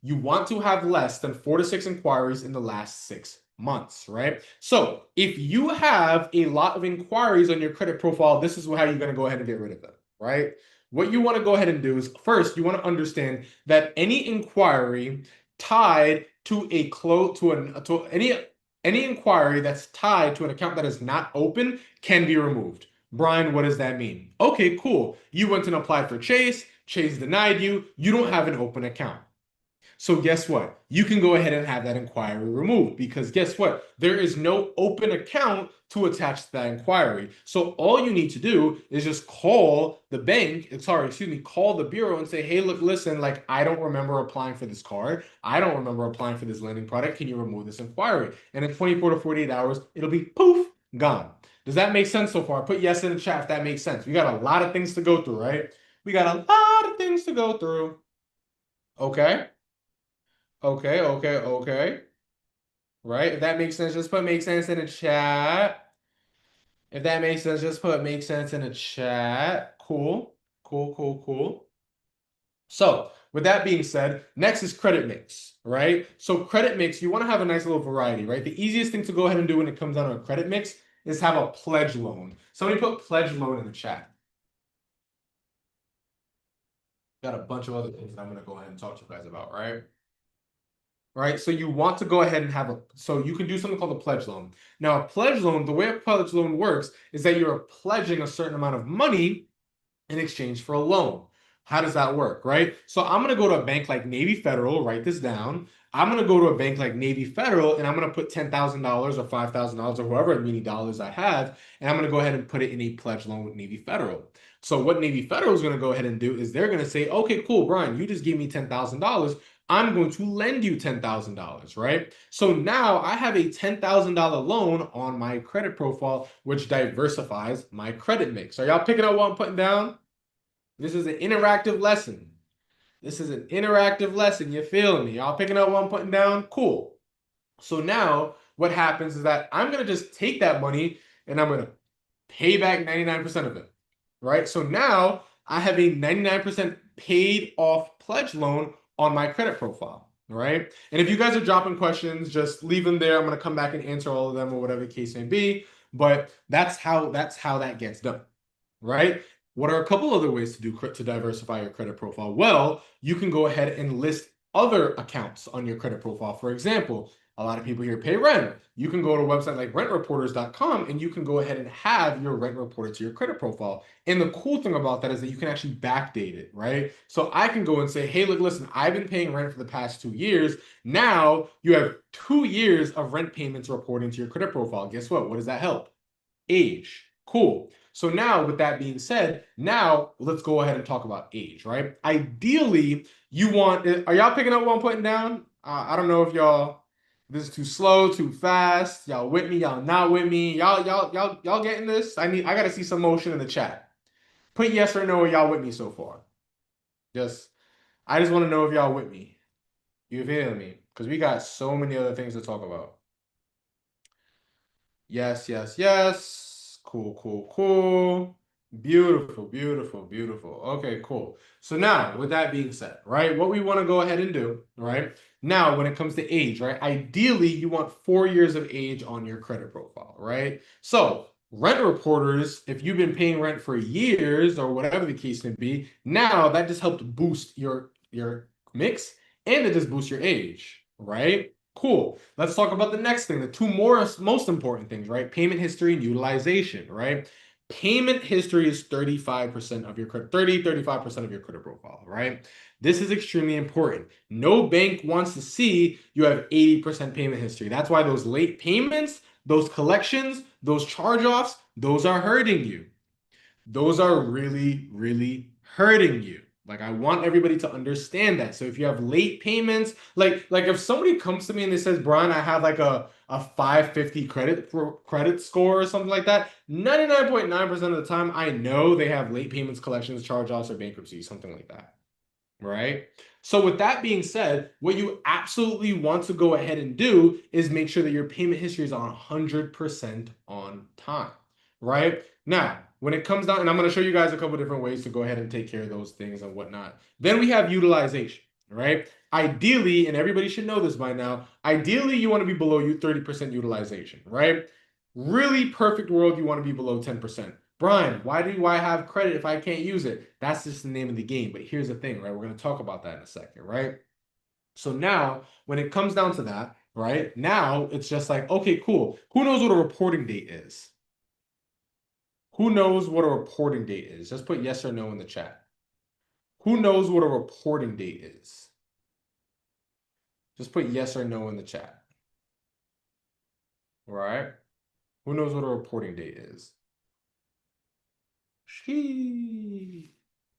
You want to have less than 4 to 6 inquiries in the last 6 months, right? So if you have a lot of inquiries on your credit profile, this is how you're going to go ahead and get rid of them, right? What you want to go ahead and do is, first, you want to understand that any inquiry tied to any inquiry that's tied to an account that is not open can be removed. Brian, what does that mean? Okay, cool. You went and applied for Chase. Chase denied you. You don't have an open account. So guess what? You can go ahead and have that inquiry removed, because guess what? There is no open account to attach to that inquiry. So all you need to do is just call the bank, call the bureau and say, hey, look, listen, like, I don't remember applying for this card. I don't remember applying for this lending product. Can you remove this inquiry? And in 24 to 48 hours, it'll be poof, gone. Does that make sense so far? Put yes in the chat if that makes sense. We got a lot of things to go through, right? We got a lot of things to go through. Okay. Okay. Right? If that makes sense, just put make sense in the chat. If that makes sense, just put make sense in the chat. Cool. So with that being said, next is credit mix, right? So credit mix, you want to have a nice little variety, right? The easiest thing to go ahead and do when it comes down to a credit mix is have a pledge loan. Somebody put pledge loan in the chat. Got a bunch of other things that I'm going to go ahead and talk to you guys about, right? Right, so you want to go ahead and so you can do something called a pledge loan. Now, a pledge loan, the way a pledge loan works is that you're pledging a certain amount of money in exchange for a loan. How does that work, right? So I'm going to go to a bank like Navy Federal, write this down. I'm going to go to a bank like Navy Federal and I'm going to put $10,000 or $5,000 or however many dollars I have, and I'm going to go ahead and put it in a pledge loan with Navy Federal. So what Navy Federal is going to go ahead and do is they're going to say, okay, cool, Brian, you just gave me $10,000. I'm going to lend you $10,000, right? So now I have a $10,000 loan on my credit profile, which diversifies my credit mix. Are y'all picking up what I'm putting down? This is an interactive lesson. This is an interactive lesson. You feeling me? Y'all picking up what I'm putting down? Cool. So now what happens is that I'm going to just take that money and I'm going to pay back 99% of it, right? So now I have a 99% paid off pledge loan on my credit profile, right? And if you guys are dropping questions, just leave them there. I'm going to come back and answer all of them or whatever the case may be. But that's how that gets done, right? What are a couple other ways to diversify your credit profile? Well, you can go ahead and list other accounts on your credit profile. For example, a lot of people here pay rent. You can go to a website like rentreporters.com and you can go ahead and have your rent reported to your credit profile. And the cool thing about that is that you can actually backdate it, right? So I can go and say, hey, look, listen, I've been paying rent for the past 2 years. Now you have 2 years of rent payments reporting to your credit profile. Guess what? What does that help? Age. Cool. So now with that being said, now let's go ahead and talk about age, right? Ideally, you want, are y'all picking up what I'm putting down? I don't know if this is too slow, too fast. Y'all with me? Y'all not with me? Y'all getting this? I gotta see some motion in the chat. Put yes or no, are y'all with me so far? I just want to know if y'all with me. You feel me? Because we got so many other things to talk about. Yes, yes, yes. Cool, cool, cool. Beautiful, beautiful, beautiful. Okay, cool. So now, with that being said, right, what we want to go ahead and do, right, now when it comes to age, right, ideally you want 4 years of age on your credit profile, right? So rent reporters, if you've been paying rent for years or whatever the case may be, now that just helped boost your mix and it just boosts your age, right? Cool. Let's talk about the next thing, the two most important things, right? Payment history and utilization, right? Payment history is 35% of your credit, 35% of your credit profile, right? This is extremely important. No bank wants to see you have 80% payment history. That's why those late payments, those collections, those charge-offs, those are hurting you. Those are really, really hurting you. Like I want everybody to understand that. So if you have late payments, like if somebody comes to me and they says, Brian, I have like a 550 credit score or something like that, 99.9% of the time I know they have late payments, collections, charge-offs, or bankruptcy, something like that. Right? So with that being said, what you absolutely want to go ahead and do is make sure that your payment history is on 100% on time. Right? Now, when it comes down, and I'm going to show you guys a couple different ways to go ahead and take care of those things and whatnot. Then we have utilization, right? Ideally, and everybody should know this by now, ideally you want to be below 30% utilization, right? Really perfect world, you want to be below 10%. Brian, why do I have credit if I can't use it? That's just the name of the game. But here's the thing, right? We're going to talk about that in a second, right? So now, when it comes down to that, right? Now it's just like, okay, cool. Who knows what a reporting date is? Who knows what a reporting date is? Just put yes or no in the chat. Who knows what a reporting date is? Just put yes or no in the chat. All right? Who knows what a reporting date is?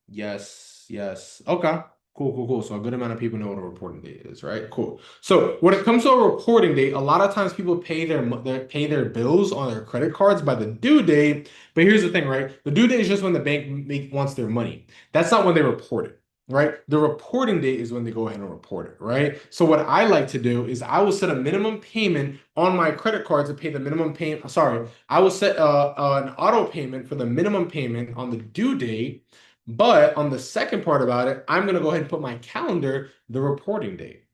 Yes, yes. Okay. Cool, cool, cool. So a good amount of people know what a reporting date is, right? Cool. So when it comes to a reporting date, a lot of times people pay their bills on their credit cards by the due date. But here's the thing, right? The due date is just when the bank wants their money. That's not when they report it, right? The reporting date is when they go ahead and report it, right? So what I like to do is I will set a minimum payment on my credit card to pay the minimum payment. Sorry, I will set an auto payment for the minimum payment on the due date. But on the second part about it, I'm going to go ahead and put my calendar, the reporting date.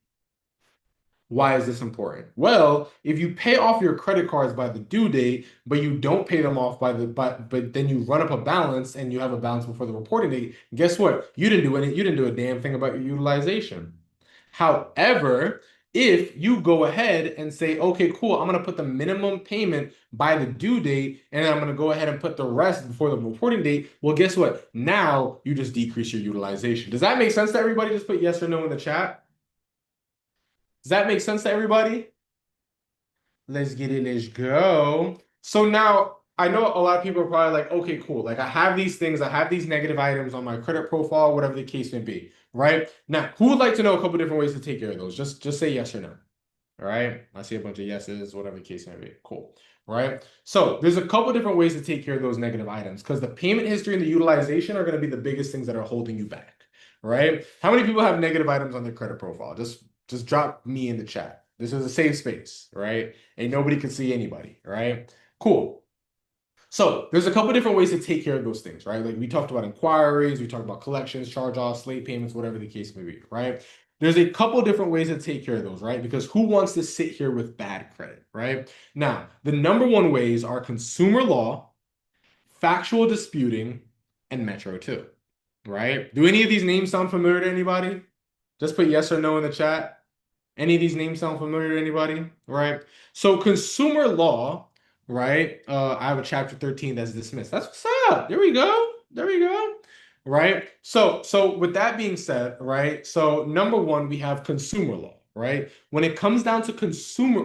Why is this important? Well, if you pay off your credit cards by the due date, but you don't pay them off but then you run up a balance and you have a balance before the reporting date, guess what? You didn't do a damn thing about your utilization. However, if you go ahead and say, okay, cool, I'm going to put the minimum payment by the due date, and then I'm going to go ahead and put the rest before the reporting date, well, guess what? Now you just decrease your utilization. Does that make sense to everybody? Just put yes or no in the chat. Does that make sense to everybody? Let's get it, let's go. So now I know a lot of people are probably like, okay, cool. Like I have these things, I have these negative items on my credit profile, whatever the case may be, right? Now, who would like to know a couple different ways to take care of those? Just say yes or no. All right. I see a bunch of yeses, whatever the case may be. Cool. Right. So there's a couple different ways to take care of those negative items because the payment history and the utilization are going to be the biggest things that are holding you back. Right. How many people have negative items on their credit profile? Just drop me in the chat. This is a safe space, right? And nobody can see anybody, right? Cool. So there's a couple different ways to take care of those things, right? Like we talked about inquiries, we talked about collections, charge-offs, late payments, whatever the case may be, right? There's a couple different ways to take care of those, right? Because who wants to sit here with bad credit, right? Now, the number one ways are consumer law, factual disputing, and Metro 2, right? Do any of these names sound familiar to anybody? Just put yes or no in the chat. Any of these names sound familiar to anybody? Right? So consumer law, right? I have a chapter 13 that's dismissed. That's what's up. There we go. There we go. Right? So with that being said, right? So number one, we have consumer law, right? When it comes down to consumer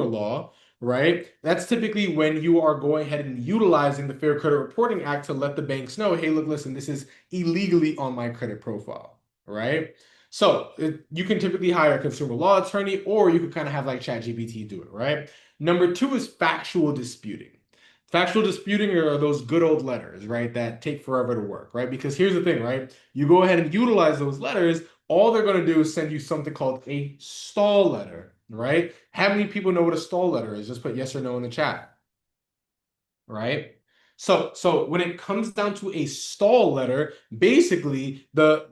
law, right? That's typically when you are going ahead and utilizing the Fair Credit Reporting Act to let the banks know, hey, look, listen, this is illegally on my credit profile, right? So you can typically hire a consumer law attorney, or you could kind of have like ChatGPT do it, right? Number two is factual disputing. Factual disputing are those good old letters, right, that take forever to work, right? Because here's the thing, right? You go ahead and utilize those letters, all they're going to do is send you something called a stall letter, right? How many people know what a stall letter is? Just put yes or no in the chat, right? So when it comes down to a stall letter, basically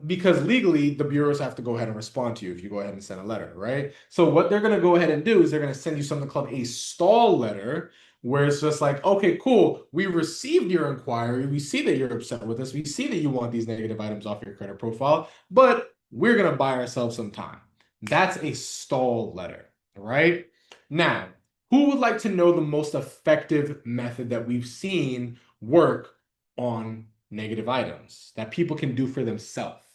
because legally the bureaus have to go ahead and respond to you if you go ahead and send a letter, right? So what they're going to go ahead and do is they're going to send you something called a stall letter, where it's just like, okay, cool, we received your inquiry, we see that you're upset with us, we see that you want these negative items off your credit profile, but we're going to buy ourselves some time. That's a stall letter, right? Now, who would like to know the most effective method that we've seen work on negative items that people can do for themselves,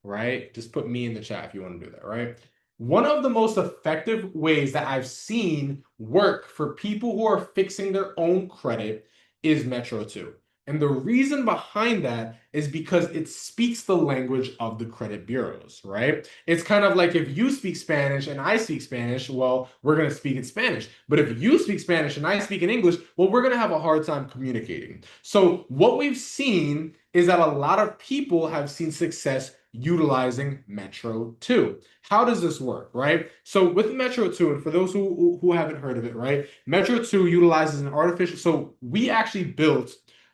right? Just put me in the chat if you want to do that, right? One of the most effective ways that I've seen work for people who are fixing their own credit is Metro 2. And the reason behind that is because it speaks the language of the credit bureaus, right? It's kind of like if you speak Spanish and I speak Spanish, well, we're going to speak in Spanish. But if you speak Spanish and I speak in English, well, we're going to have a hard time communicating. So what we've seen is that a lot of people have seen success utilizing Metro 2. How does this work, right? So with Metro 2, and for those who haven't heard of it, right? Metro 2 utilizes an artificial, so we actually built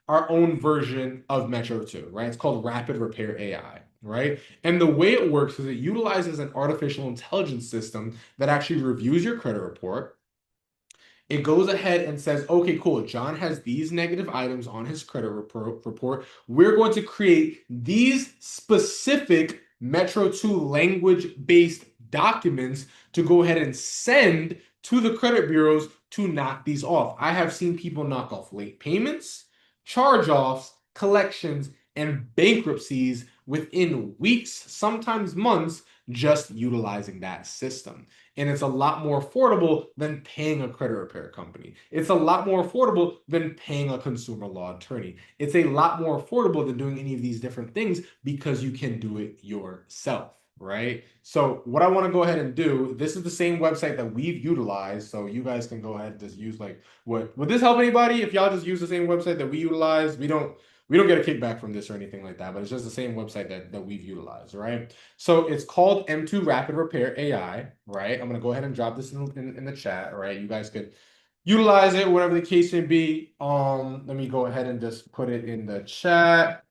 our own version of Metro 2, right? It's called Rapid Repair AI, right? And the way it works is it utilizes an artificial intelligence system that actually reviews your credit report. It goes ahead and says, okay, cool, John has these negative items on his credit report. We're going to create these specific Metro 2 language-based documents to go ahead and send to the credit bureaus to knock these off. I have seen people knock off late payments, charge-offs, collections, and bankruptcies within weeks, sometimes months, just utilizing that system. And it's a lot more affordable than paying a credit repair company. It's a lot more affordable than paying a consumer law attorney. It's a lot more affordable than doing any of these different things because you can do it yourself, right? So what I want to go ahead and do, this is the same website that we've utilized, so you guys can go ahead and just use like, would this help anybody if y'all just use the same website that we utilize? We don't get a kickback from this or anything like that, but it's just the same website that we've utilized, right? So it's called M2 Rapid Repair AI, right? I'm gonna go ahead and drop this in the chat, right? You guys could utilize it, whatever the case may be. Let me go ahead and just put it in the chat.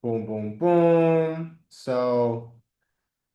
Boom, boom, boom. So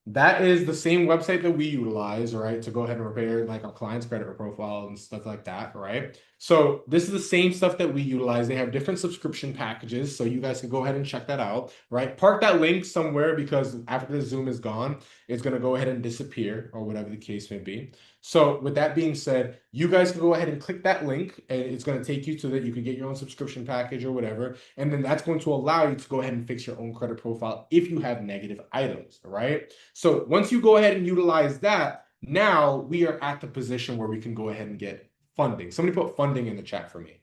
that is the same website that we utilize, right, to go ahead and repair like our client's credit profile and stuff like that, right? So this is the same stuff that we utilize. They have different subscription packages, so you guys can go ahead and check that out, right? Park that link somewhere because after the Zoom is gone, it's going to go ahead and disappear or whatever the case may be. So with that being said, you guys can go ahead and click that link, and it's going to take you so that you can get your own subscription package or whatever. And then that's going to allow you to go ahead and fix your own credit profile if you have negative items, all right? So once you go ahead and utilize that, now we are at the position where we can go ahead and get funding. Somebody put funding in the chat for me.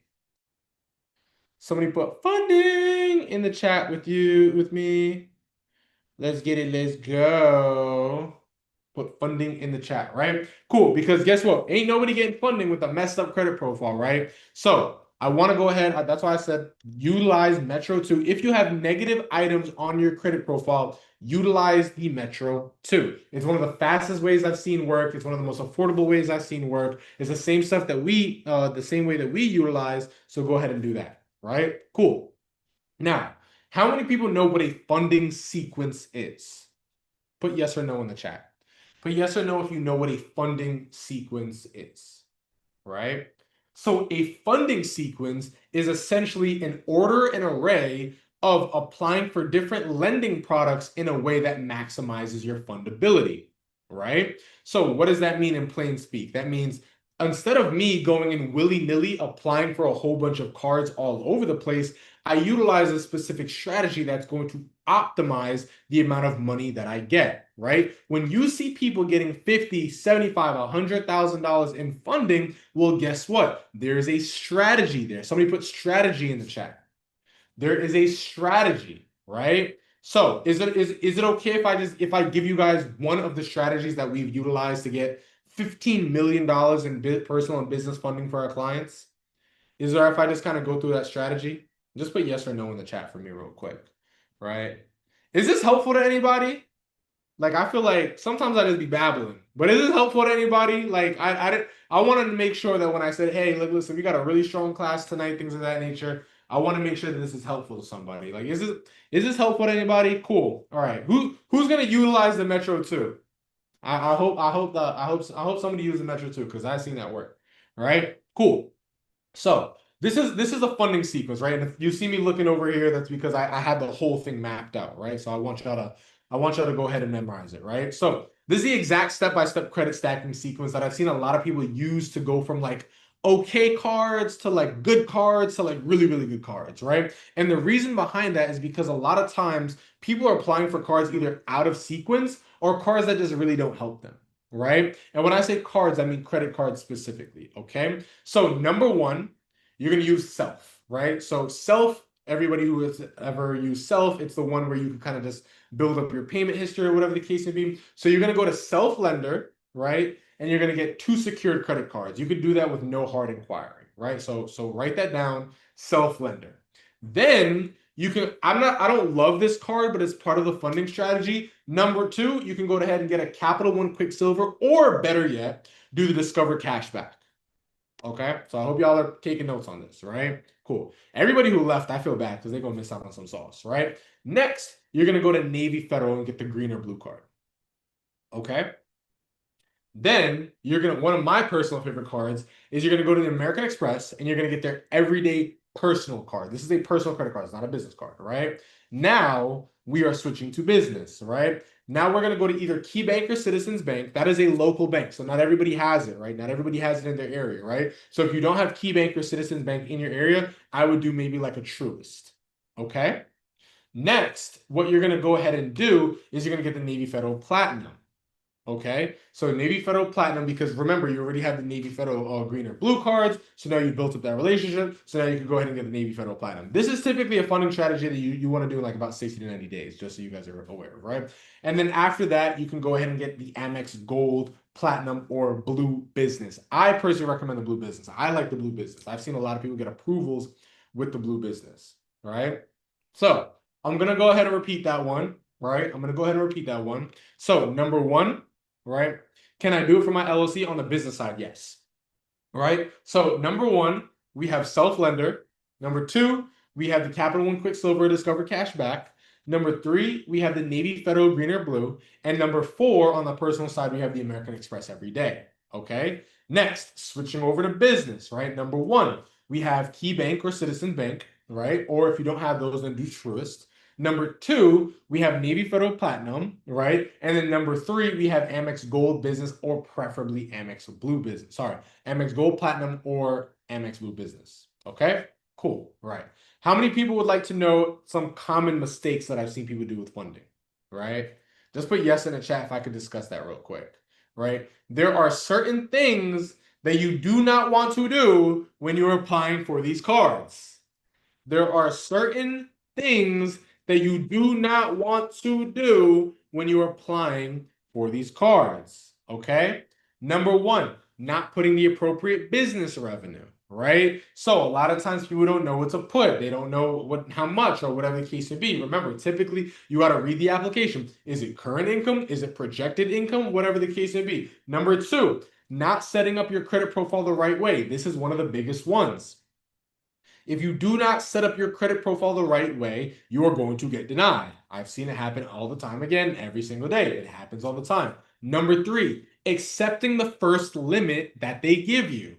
Somebody put funding in the chat with me. Let's get it. Let's go. Put funding in the chat, right? Cool, because guess what? Ain't nobody getting funding with a messed up credit profile, right? So I want to go ahead. That's why I said utilize Metro 2. If you have negative items on your credit profile, utilize the Metro 2. It's one of the fastest ways I've seen work. It's one of the most affordable ways I've seen work. It's the same stuff that the same way that we utilize. So go ahead and do that, right? Cool. Now, how many people know what a funding sequence is? Put yes or no in the chat. Put yes or no if you know what a funding sequence is, right? So a funding sequence is essentially an order and array of applying for different lending products in a way that maximizes your fundability, right? So what does that mean in plain speak? That means instead of me going and willy-nilly applying for a whole bunch of cards all over the place, I utilize a specific strategy that's going to optimize the amount of money that I get, right? When you see people getting $50, $75, $100,000 in funding, well, guess what? There's a strategy there. Somebody put strategy in the chat. There is a strategy, right? So is it okay if I give you guys one of the strategies that we've utilized to get $15 million in personal and business funding for our clients? Is there if I just kind of go through that strategy? Just put yes or no in the chat for me real quick, right? Is this helpful to anybody? Like, I feel like sometimes I just be babbling, but is this helpful to anybody? Like, I wanted to make sure that when I said, hey, look, listen, we got a really strong class tonight, things of that nature. I want to make sure that this is helpful to somebody. Like, is this helpful to anybody? Cool. All right. Who's gonna utilize the Metro 2? I hope somebody uses the Metro 2 because I've seen that work. All right. Cool. So this is a funding sequence, right? And if you see me looking over here, that's because I had the whole thing mapped out, right? So I want y'all to go ahead and memorize it, right? So this is the exact step-by-step credit stacking sequence that I've seen a lot of people use to go from like okay cards to like good cards to like really, really good cards, right? And the reason behind that is because a lot of times people are applying for cards either out of sequence or cards that just really don't help them, right? And when I say cards, I mean credit cards specifically, okay? So number one, you're going to use self, right? So self, everybody who has ever used self, it's the one where you can kind of just build up your payment history or whatever the case may be. So you're going to go to self lender, right? And you're going to get 2 secured credit cards. You could do that with no hard inquiry, right? So write that down, self lender. Then you can, I don't love this card, but it's part of the funding strategy. Number 2, you can go ahead and get a Capital One Quicksilver, or better yet, do the Discover Cashback. Okay, so I hope y'all are taking notes on this, right? Cool. Everybody who left, I feel bad because they're going to miss out on some sauce, right? Next, you're going to go to Navy Federal and get the green or blue card. Okay? Then you're going to, one of my personal favorite cards is you're going to go to the American Express and you're going to get their everyday personal card. This is a personal credit card. It's not a business card, right? Now we are switching to business, right? Now we're going to go to either KeyBank or Citizens Bank. That is a local bank. So not everybody has it, right? Not everybody has it in their area, right? So if you don't have KeyBank or Citizens Bank in your area, I would do maybe like a Truist, okay? Next, what you're going to go ahead and do is you're going to get the Navy Federal Platinum. Okay, so Navy Federal Platinum, because remember, you already have the Navy Federal green or blue cards, so now you built up that relationship, so now you can go ahead and get the Navy Federal Platinum. This is typically a funding strategy that you want to do in like about 60 to 90 days, just so you guys are aware, right? And then after that, you can go ahead and get the Amex Gold, Platinum, or Blue Business. I personally recommend the Blue Business. I like the Blue Business. I've seen a lot of people get approvals with the Blue Business, right? So I'm going to go ahead and repeat that one, right? I'm going to go ahead and repeat that one. So number 1, right? Can I do it for my LLC on the business side? Yes. Right? So number 1, we have self-lender. Number 2, we have the Capital One Quicksilver Discover Cashback. Number 3, we have the Navy Federal Green or Blue. And number 4, on the personal side, we have the American Express every day. Okay? Next, switching over to business, right? Number 1, we have KeyBank or Citizen Bank, right? Or if you don't have those, then do Truist. Number two, we have Navy Federal Platinum, right? And then number three, we have Amex Gold Business or preferably Amex Blue Business. Sorry, Amex Gold Platinum or Amex Blue Business. Okay, cool, right? How many people would like to know some common mistakes that I've seen people do with funding, right? Just put yes in the chat if I could discuss that real quick, right? There are certain things that you do not want to do when you're applying for these cards. There are certain things that you do not want to do when you're applying for these cards. Okay. Number one, not putting the appropriate business revenue, right? So a lot of times people don't know what to put. They don't know how much or whatever the case may be. Remember, typically you got to read the application. Is it current income? Is it projected income? Whatever the case may be. Number two, not setting up your credit profile the right way. This is one of the biggest ones. If you do not set up your credit profile the right way, you are going to get denied. I've seen it happen all the time again, every single day. It happens all the time. Number three, accepting the first limit that they give you.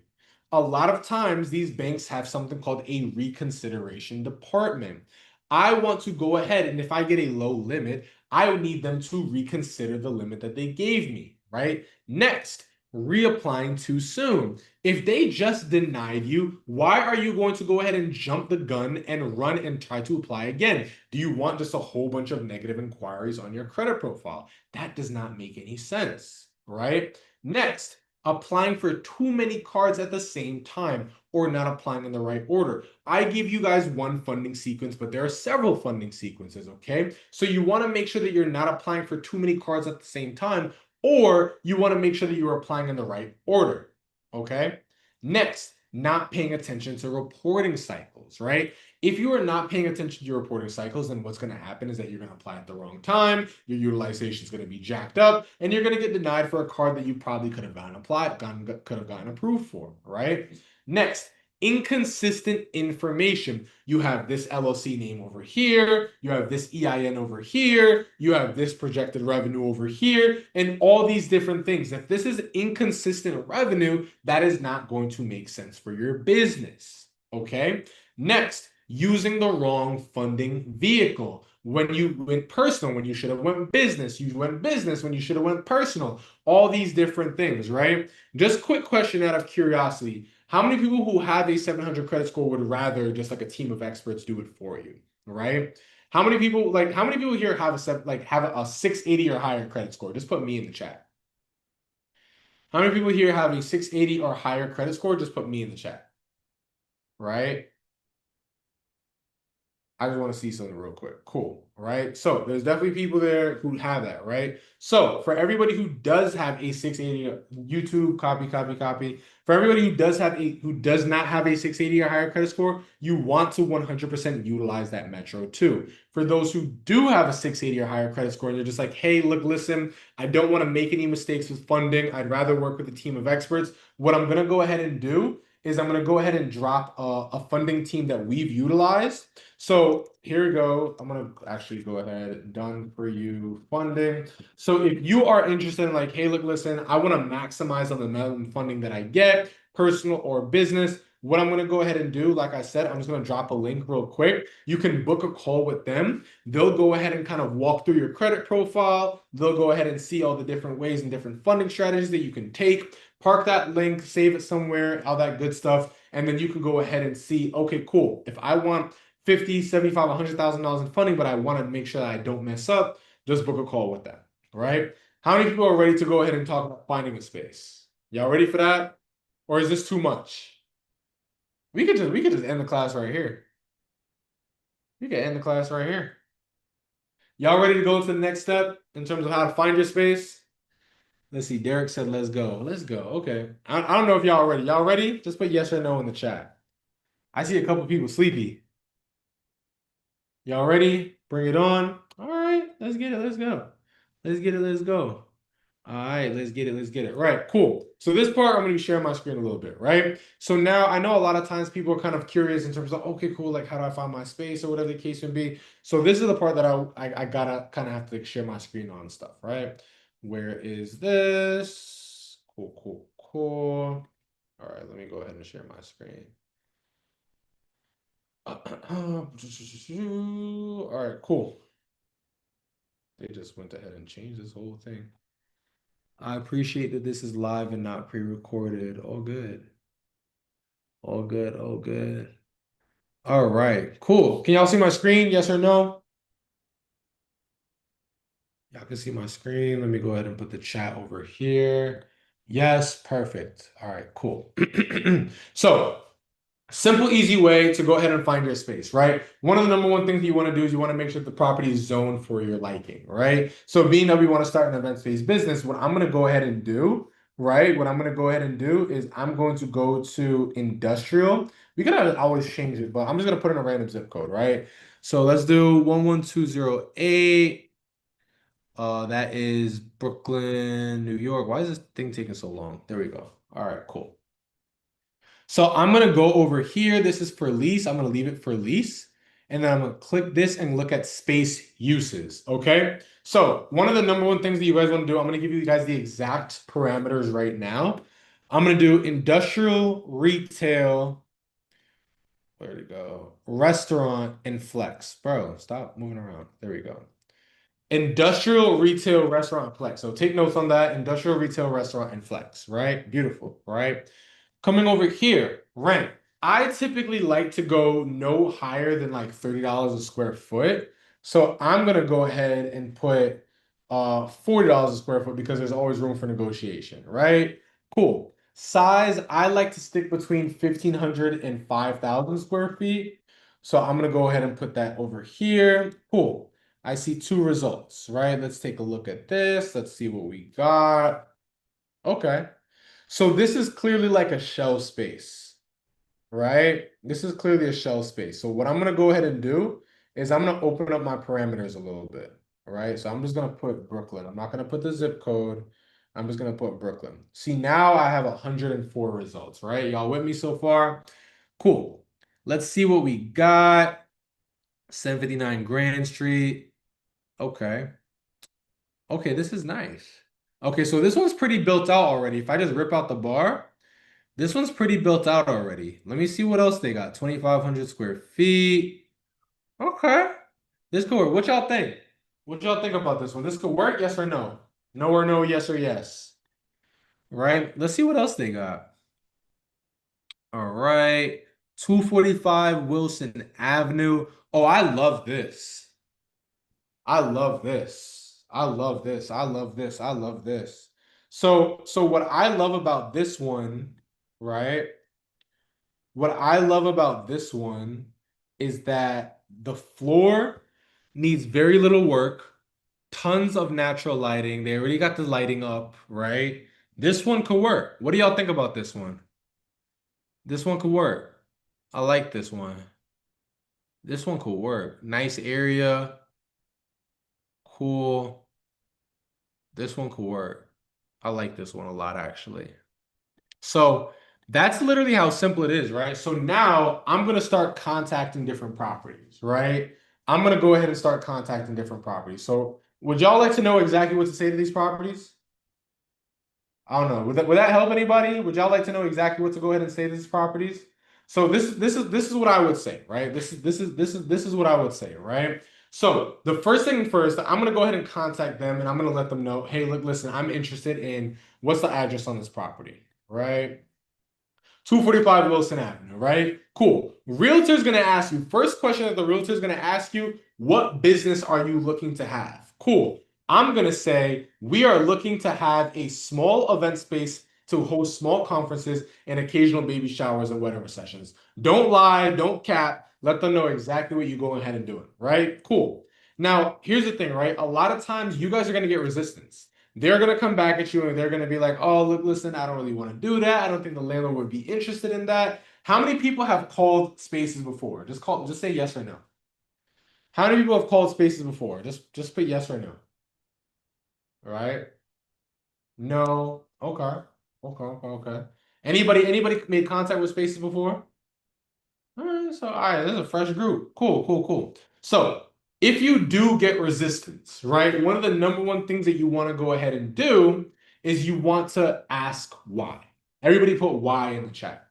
A lot of times, these banks have something called a reconsideration department. I want to go ahead and if I get a low limit, I would need them to reconsider the limit that they gave me, right? Next, reapplying too soon. If they just denied you, why are you going to go ahead and jump the gun and run and try to apply again? Do you want just a whole bunch of negative inquiries on your credit profile? That does not make any sense, right? Next, applying for too many cards at the same time or not applying in the right order. I give you guys one funding sequence, but there are several funding sequences, okay? So you want to make sure that you're not applying for too many cards at the same time, or you want to make sure that you're applying in the right order. Okay. Next, not paying attention to reporting cycles, right? If you are not paying attention to your reporting cycles, then what's going to happen is that you're going to apply at the wrong time. Your utilization is going to be jacked up, and you're going to get denied for a card that you probably could have gotten approved for, right? Next, inconsistent information. You have this LLC name over here, you have this EIN over here, you have this projected revenue over here, and all these different things. If this is inconsistent revenue, that is not going to make sense for your business. Okay. Next, using the wrong funding vehicle. When you went personal, when you should have went business, you went business when you should have went personal. All these different things, right? Just quick question out of curiosity. How many people who have a 700 credit score would rather just like a team of experts do it for you, right? How many people here have a 680 or higher credit score? Just put me in the chat. How many people here have a 680 or higher credit score? Just put me in the chat, right? I just want to see something real quick. Cool, right? So there's definitely people there who have that, right? So for everybody who does have a 680 YouTube, copy. For everybody who does not have a 680 or higher credit score, you want to 100% utilize that Metro too. For those who do have a 680 or higher credit score, and they're just like, hey, look, listen, I don't want to make any mistakes with funding. I'd rather work with a team of experts. What I'm gonna go ahead and do is I'm gonna go ahead and drop a funding team that we've utilized. So here we go. I'm gonna actually go ahead, done for you funding. So if you are interested in like, hey, look, listen, I want to maximize on the amount of funding that I get, personal or business. What I'm gonna go ahead and do, like I said, I'm just gonna drop a link real quick. You can book a call with them. They'll go ahead and kind of walk through your credit profile. They'll go ahead and see all the different ways and different funding strategies that you can take. Park that link, save it somewhere, all that good stuff. And then you can go ahead and see, okay, cool. If I want 50, 75, $100,000 in funding, but I want to make sure that I don't mess up, just book a call with them. All right. How many people are ready to go ahead and talk about finding a space? Y'all ready for that? Or is this too much? We could just end the class right here. We could end the class right here. Y'all ready to go to the next step in terms of how to find your space? Let's see. Derek said, let's go. Let's go. Okay. I don't know if y'all ready. Y'all ready? Just put yes or no in the chat. I see a couple people sleepy. Y'all ready? Bring it on. All right. Let's get it. Let's go. Let's get it. Let's go. All right, let's get it. Let's get it. Right, cool. So this part, I'm going to be sharing my screen a little bit, right? So now I know a lot of times people are kind of curious in terms of, okay, cool, like how do I find my space or whatever the case may be. So this is the part that I gotta kind of have to share my screen on stuff, right? Where is this? Cool. All right, let me go ahead and share my screen. All right, cool. They just went ahead and changed this whole thing. I appreciate that this is live and not pre-recorded. All good. All good. All good. All right, cool. Can y'all see my screen? Yes or no? Y'all can see my screen. Let me go ahead and put the chat over here. Yes, perfect. All right, cool. So, simple, easy way to go ahead and find your space, right? One of the number one things that you want to do is you want to make sure the property is zoned for your liking, right? So being that we want to start an event-based business, what I'm going to go ahead and do, right? What I'm going to go ahead and do is I'm going to go to industrial. We could always change it, but I'm just going to put in a random zip code, right? So let's do 11208. That is Brooklyn, New York. Why is this thing taking so long? There we go. All right, cool. So I'm gonna go over here. This is for lease. I'm gonna leave it for lease. And then I'm gonna click this and look at space uses. Okay. So one of the number one things that you guys want to do, I'm gonna give you guys the exact parameters right now. I'm gonna do industrial, retail, where to go? Restaurant and flex. Bro, stop moving around. There we go. Industrial, retail, restaurant, flex. So take notes on that. Industrial, retail, restaurant, and flex, right? Beautiful, right? Coming over here, rent. I typically like to go no higher than like $30 a square foot. So I'm gonna go ahead and put $40 a square foot because there's always room for negotiation, right? Cool. Size, I like to stick between 1,500 and 5,000 square feet. So I'm gonna go ahead and put that over here. Cool. I see two results, right? Let's take a look at this. Let's see what we got. Okay. So this is clearly like a shell space, right? This is clearly a shell space. So what I'm going to go ahead and do is I'm going to open up my parameters a little bit, all right? So I'm just going to put Brooklyn. I'm not going to put the zip code. I'm just going to put Brooklyn. See, now I have 104 results, right? Y'all with me so far? Cool. Let's see what we got. 759 Grand Street. Okay. Okay, this is nice. Okay, so this one's pretty built out already. If I just rip out the bar, this one's pretty built out already. Let me see what else they got. 2,500 square feet. Okay. This could work. What y'all think? What y'all think about this one? This could work, yes or no? No or no, yes or yes. Right? Let's see what else they got. All right. 245 Wilson Avenue. Oh, I love this. I love this. I love this. I love this. I love this. So what I love about this one, right? What I love about this one is that the floor needs very little work, tons of natural lighting. They already got the lighting up, right? This one could work. What do y'all think about this one? This one could work. I like this one. This one could work. Nice area. Cool. This one could work. I like this one a lot, actually. So that's literally how simple it is, right? So now I'm going to start contacting different properties, right? I'm going to go ahead and start contacting different properties. So would y'all like to know exactly what to say to these properties? I don't know. Would that help anybody? Would y'all like to know exactly what to go ahead and say to these properties? So this is what I would say, right? This is what I would say, right? So the first thing first, I'm gonna go ahead and contact them and I'm gonna let them know, hey, look, listen, I'm interested in what's the address on this property, right? 245 Wilson Avenue, right? Cool. Realtor's gonna ask you, first question that the realtor's gonna ask you, what business are you looking to have? Cool. I'm gonna say we are looking to have a small event space to host small conferences and occasional baby showers and whatever sessions. Don't lie, don't cap. Let them know exactly what you're going ahead and doing, right? Cool. Now, here's the thing, right? A lot of times you guys are gonna get resistance. They're going to come back at you and they're going to be like, oh, look, listen, I don't really want to do that. I don't think the landlord would be interested in that. How many people have called spaces before? Just say yes or no. How many people have called spaces before? Just put yes or no. All right. No. Okay. Okay. Okay. Okay. Anybody made contact with spaces before? All right, this is a fresh group. Cool, cool, cool. So if you do get resistance, right, one of the number one things that you want to go ahead and do is you want to ask why. Everybody put why in the chat.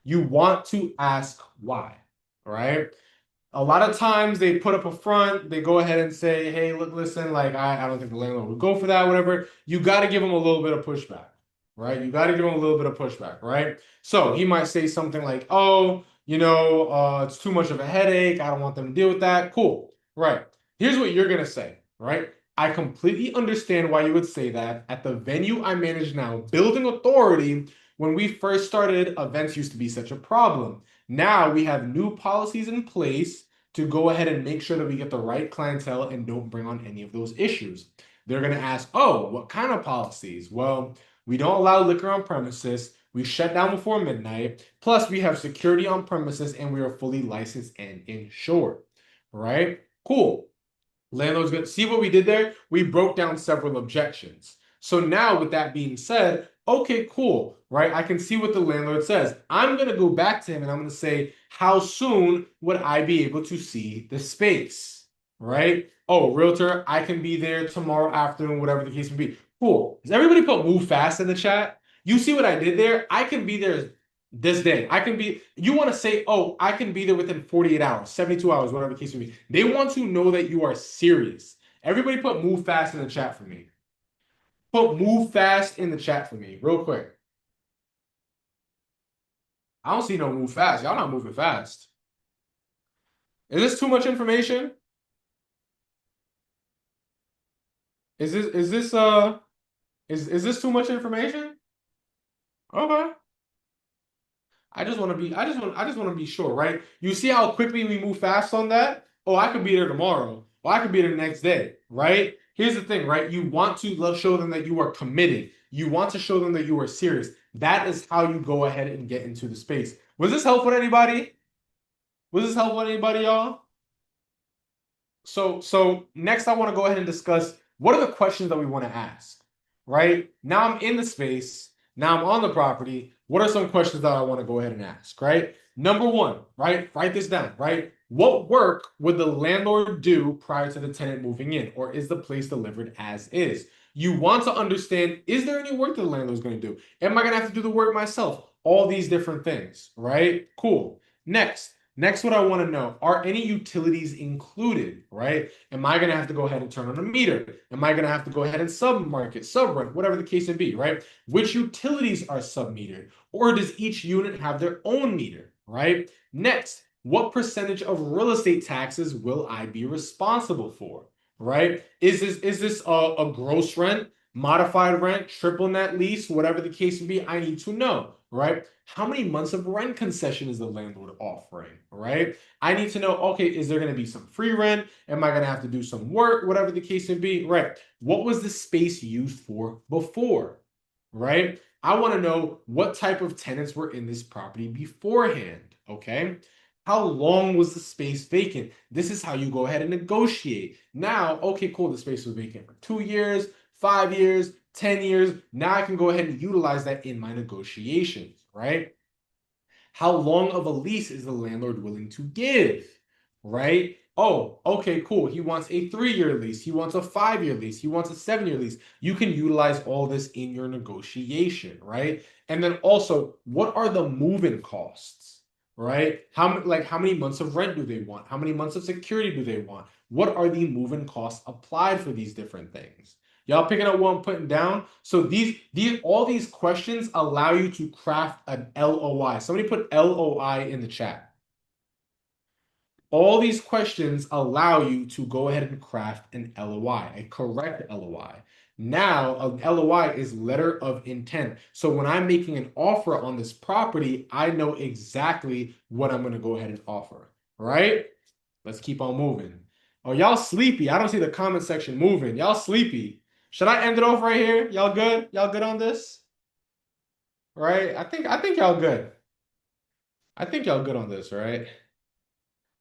You want to ask why, right? A lot of times they put up a front, they go ahead and say, hey, look, listen, like I don't think the landlord would go for that, whatever. You got to give them a little bit of pushback, right? You got to give them a little bit of pushback, right? So he might say something like, oh, it's too much of a headache. I don't want them to deal with that. Cool. Right. Here's what you're gonna say, right? I completely understand why you would say that. At the venue I manage now, building authority, when we first started, events used to be such a problem. Now we have new policies in place to go ahead and make sure that we get the right clientele and don't bring on any of those issues. They're going to ask, oh, what kind of policies? Well, we don't allow liquor on premises. We shut down before midnight. Plus, we have security on premises and we are fully licensed and insured. Right? Cool. Landlord's good. See what we did there? We broke down several objections. So now, with that being said, okay, cool, right? I can see what the landlord says. I'm going to go back to him and I'm going to say, how soon would I be able to see the space, right? Oh, realtor, I can be there tomorrow afternoon, whatever the case may be. Cool. Does everybody put move fast in the chat? You see what I did there? I can be there this day. You want to say, oh, I can be there within 48 hours, 72 hours, whatever the case may be. They want to know that you are serious. Everybody put move fast in the chat for me. Put move fast in the chat for me, real quick. I don't see no move fast. Y'all not moving fast. Is this too much information? Is this too much information? Okay. I just want to be sure, right? You see how quickly we move fast on that? Oh, I could be there tomorrow. Or I could be there the next day, right? Here's the thing, right? You want to show them that you are committed. You want to show them that you are serious. That is how you go ahead and get into the space. Was this helpful to anybody? Was this helpful to anybody, y'all? So next I want to go ahead and discuss what are the questions that we want to ask, right? Now I'm in the space. Now I'm on the property. What are some questions that I want to go ahead and ask, right? Number one, right? Write this down, right? What work would the landlord do prior to the tenant moving in, or is the place delivered as is? You want to understand, is there any work that the landlord's going to do? Am I going to have to do the work myself? All these different things, right? Cool. Next, what I want to know, are any utilities included, right? Am I going to have to go ahead and turn on a meter? Am I going to have to go ahead and sub-rent, whatever the case may be, right? Which utilities are sub-metered? Or does each unit have their own meter, right? Next, what percentage of real estate taxes will I be responsible for, right? Is this a gross rent, modified rent, triple net lease, whatever the case may be? I need to know, right? How many months of rent concession is the landlord offering, right? I need to know, okay, is there going to be some free rent? Am I going to have to do some work? Whatever the case may be, right? What was the space used for before, right? I want to know what type of tenants were in this property beforehand, okay? How long was the space vacant? This is how you go ahead and negotiate. Now, okay, cool, the space was vacant for 2 years, 5 years, 10 years. Now I can go ahead and utilize that in my negotiations, right? How long of a lease is the landlord willing to give, right? Oh, okay, cool. He wants a 3-year lease. He wants a 5-year lease. He wants a 7-year lease. You can utilize all this in your negotiation, right? And then also, what are the move-in costs, right? How many months of rent do they want? How many months of security do they want? What are the move-in costs applied for these different things? Y'all picking up what I'm putting down? So all these questions allow you to craft an LOI. Somebody put LOI in the chat. All these questions allow you to go ahead and craft an LOI, a correct LOI. Now, an LOI is letter of intent. So when I'm making an offer on this property, I know exactly what I'm going to go ahead and offer, right? Let's keep on moving. Oh, y'all sleepy. I don't see the comment section moving. Y'all sleepy. Should I end it off right here? Y'all good? Y'all good on this? Right? I think y'all good. I think y'all good on this, right?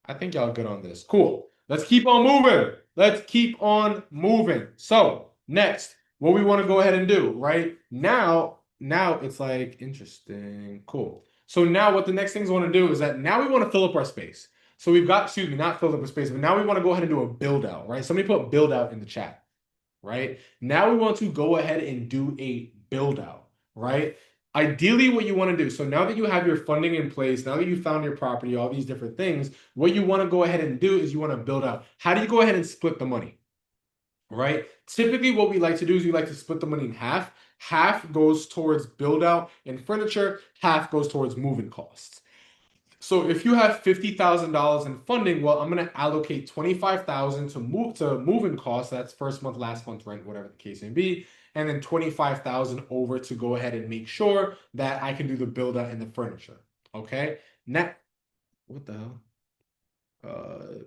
I think y'all good on this. Cool. Let's keep on moving. Let's keep on moving. So next, what we want to go ahead and do, right? Now it's like interesting. Cool. So now what the next things I want to do is that now we want to fill up our space. So we've got, excuse me, not fill up our space, but now we want to go ahead and do a build out, right? Somebody put build out in the chat, right? Now we want to go ahead and do a build out, right? Ideally, what you want to do, so now that you have your funding in place, now that you found your property, all these different things, what you want to go ahead and do is you want to build out. How do you go ahead and split the money? Right? Typically, what we like to do is we like to split the money in half. Half goes towards build out and furniture, half goes towards moving costs. So if you have $50,000 in funding, well, I'm going to allocate 25,000 to moving costs. That's first month, last month rent, whatever the case may be, and then 25,000 over to go ahead and make sure that I can do the build out and the furniture. Okay. Now, what the hell?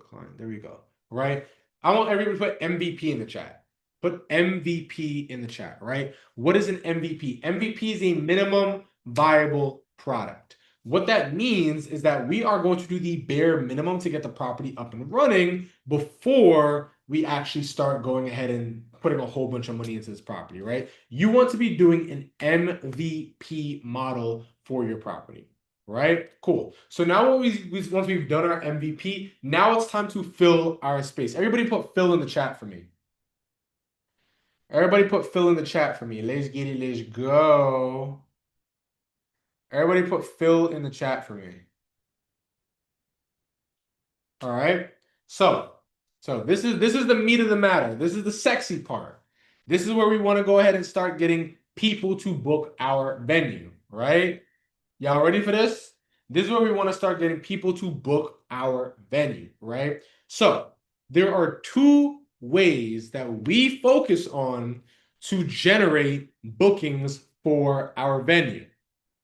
Client. There we go. Right. I want everybody to put MVP in the chat. Put MVP in the chat. Right. What is an MVP? MVP is a minimum viable product. What that means is that we are going to do the bare minimum to get the property up and running before we actually start going ahead and putting a whole bunch of money into this property, right? You want to be doing an MVP model for your property, right? Cool. So now once we've done our MVP, now it's time to fill our space. Everybody put fill in the chat for me. Everybody put fill in the chat for me. Let's get it. Let's go. Everybody put fill in the chat for me. All right. So this is the meat of the matter. This is the sexy part. This is where we want to go ahead and start getting people to book our venue, right? Y'all ready for this? This is where we want to start getting people to book our venue, right? So there are two ways that we focus on to generate bookings for our venue.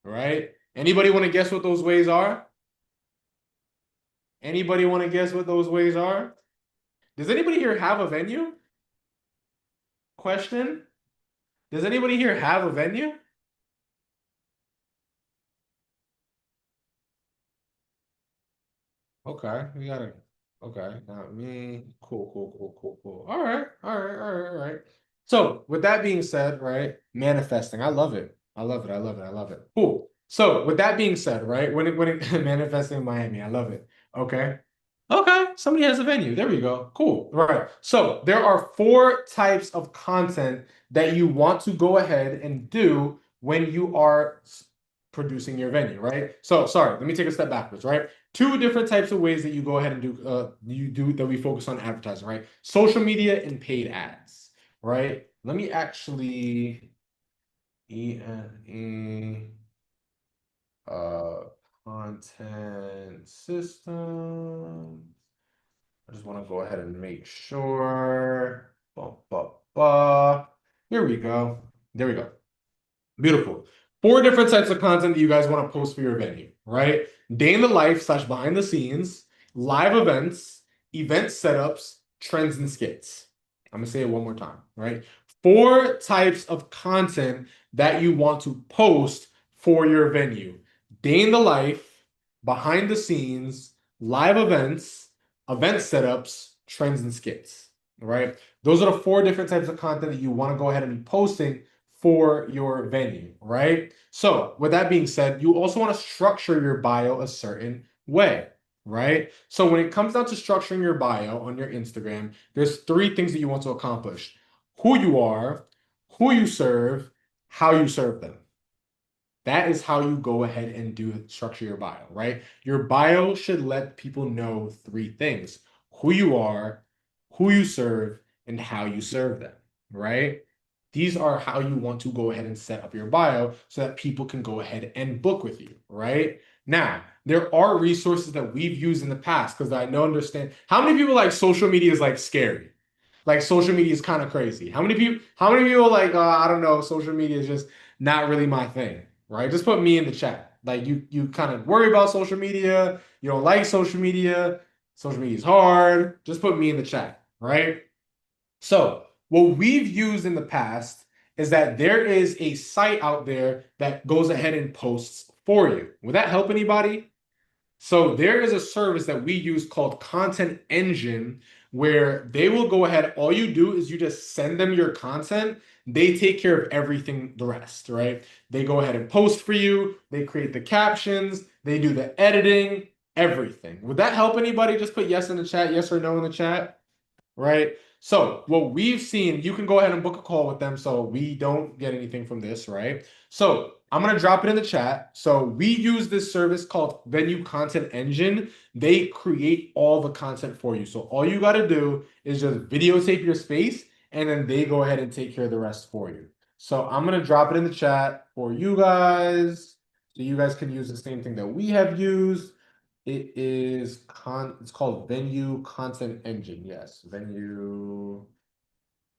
All right. Anybody want to guess what those ways are? Anybody want to guess what those ways are? Does anybody here have a venue? Question. Does anybody here have a venue? Okay, we got it. Okay, not me. Cool. All right. All right. So with that being said, right, manifesting. I love it. I love it. Cool. So with that being said, right, when it manifesting in Miami, I love it. Okay. Okay, somebody has a venue. There we go. Cool. All right. So there are 4 types of content that you want to go ahead and do when you are producing your venue, right? So sorry, let me take a step backwards, right? 2 different types of ways that you go ahead and do that we focus on advertising, right? Social media and paid ads, right? Let me actually content system. I just want to go ahead and make sure. Here we go. There we go. Beautiful. 4 different types of content that you guys want to post for your venue, right? Day in the life / behind the scenes, live events, event setups, trends and skits. I'm going to say it one more time, right? 4 types of content that you want to post for your venue. Day in the life, behind the scenes, live events, event setups, trends and skits, right? Those are the 4 different types of content that you want to go ahead and be posting for your venue, right? So with that being said, you also want to structure your bio a certain way, right? So when it comes down to structuring your bio on your Instagram, there's 3 things that you want to accomplish: who you are, who you serve, how you serve them. That is how you go ahead and structure your bio, right? Your bio should let people know 3 things: who you are, who you serve, and how you serve them, right? These are how you want to go ahead and set up your bio so that people can go ahead and book with you, right? Now, there are resources that we've used in the past because I know understand how many people like social media is like scary. Like social media is kind of crazy. How many people like I don't know, social media is just not really my thing, right? Just put me in the chat. Like you kind of worry about social media, you don't like social media is hard. Just put me in the chat, right? So what we've used in the past is that there is a site out there that goes ahead and posts for you. Would that help anybody? So there is a service that we use called Content Engine where they will go ahead. All you do is you just send them your content. They take care of everything, the rest, right? They go ahead and post for you. They create the captions. They do the editing, everything. Would that help anybody? Just put yes in the chat, yes or no in the chat, right? So what we've seen, you can go ahead and book a call with them so we don't get anything from this, right? So I'm gonna drop it in the chat. So we use this service called Venue Content Engine. They create all the content for you. So all you gotta do is just videotape your space, and then they go ahead and take care of the rest for you. So I'm gonna drop it in the chat for you guys, so you guys can use the same thing that we have used. It's called Venue Content Engine. Yes, Venue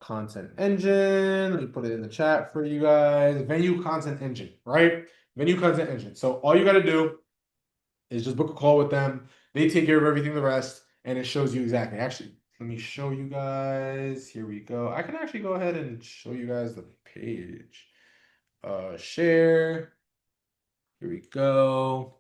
Content Engine. Let me put it in the chat for you guys. Venue Content Engine, right? Venue Content Engine. So all you got to do is just book a call with them. They take care of everything the rest, and it shows you exactly. Actually, let me show you guys. Here we go. I can actually go ahead and show you guys the page. Share. Here we go.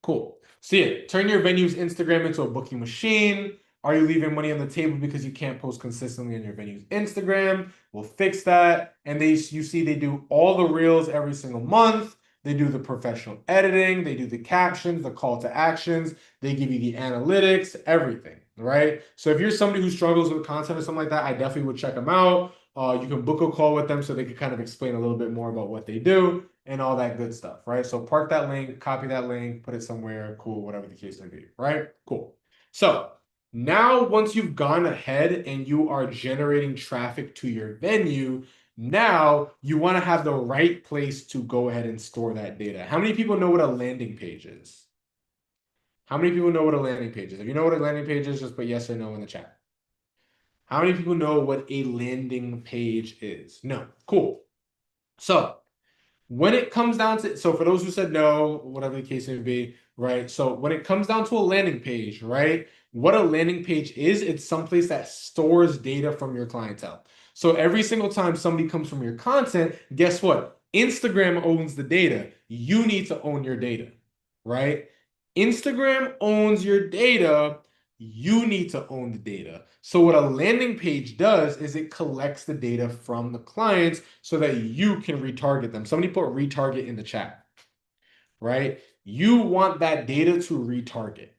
Cool. See it. Turn your venue's Instagram into a booking machine. Are you leaving money on the table because you can't post consistently on your venue's Instagram? We'll fix that. And you see they do all the reels every single month. They do the professional editing. They do the captions, the call to actions. They give you the analytics, everything, right? So if you're somebody who struggles with content or something like that, I definitely would check them out. You can book a call with them so they can kind of explain a little bit more about what they do and all that good stuff, right? So park that link, copy that link, put it somewhere, cool, whatever the case may be, right? Cool. So now once you've gone ahead and you are generating traffic to your venue, now you want to have the right place to go ahead and store that data. How many people know what a landing page is? How many people know what a landing page is? If you know what a landing page is, just put yes or no in the chat. How many people know what a landing page is? No. Cool. So when it comes down to, so for those who said no, whatever the case may be, right? So when it comes down to a landing page, right? What a landing page is, it's someplace that stores data from your clientele. So every single time somebody comes from your content, guess what? Instagram owns the data. You need to own your data, right? Instagram owns your data. You need to own the data. So what a landing page does is it collects the data from the clients so that you can retarget them. Somebody put retarget in the chat, right? You want that data to retarget.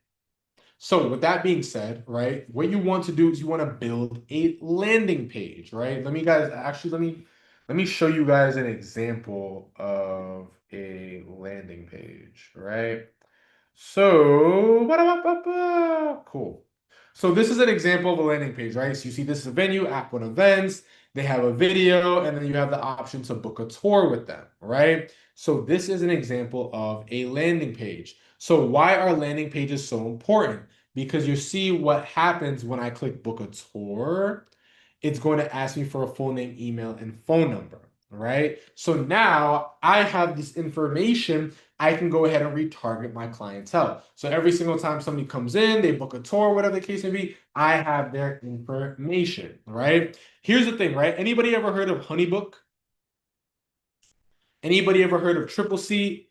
So with that being said, right, what you want to do is you want to build a landing page, right? Let me show you guys an example of a landing page, right? So, cool. So this is an example of a landing page, right? So you see this is a venue, Act One Events. They have a video, and then you have the option to book a tour with them, right? So this is an example of a landing page. So why are landing pages so important? Because you see what happens when I click book a tour. It's going to ask me for a full name, email, and phone number, right? So now I have this information. I can go ahead and retarget my clientele. So every single time somebody comes in, they book a tour, whatever the case may be, I have their information, right? Here's the thing, right? Anybody ever heard of Honeybook? Anybody ever heard of Triple C?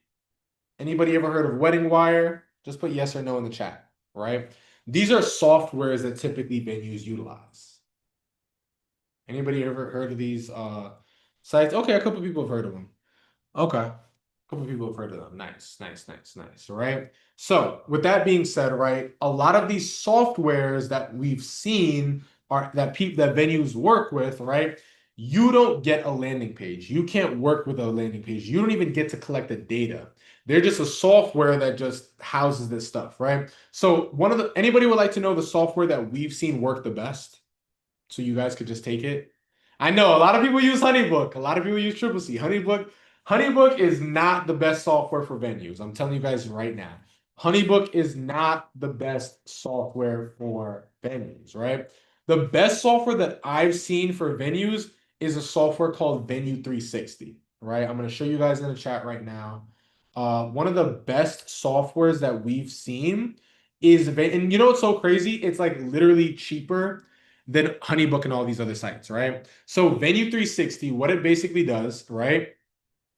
Anybody ever heard of Wedding Wire? Just put yes or no in the chat, right? These are softwares that typically venues utilize. Anybody ever heard of these sites? Okay, a couple people have heard of them. Okay. A couple people have heard of them. Nice, nice, nice, nice. Right. So with that being said, right, a lot of these softwares that we've seen are that venues work with, right? You don't get a landing page. You can't work with a landing page. You don't even get to collect the data. They're just a software that just houses this stuff, right? So anybody would like to know the software that we've seen work the best? So you guys could just take it. I know a lot of people use Honeybook. A lot of people use Triple C. Honeybook is not the best software for venues. I'm telling you guys right now. Honeybook is not the best software for venues, right? The best software that I've seen for venues is a software called Venue 360, right? I'm going to show you guys in the chat right now. One of the best softwares that we've seen is, and you know what's so crazy? It's like literally cheaper than Honeybook and all these other sites, right? So Venue 360, what it basically does, right?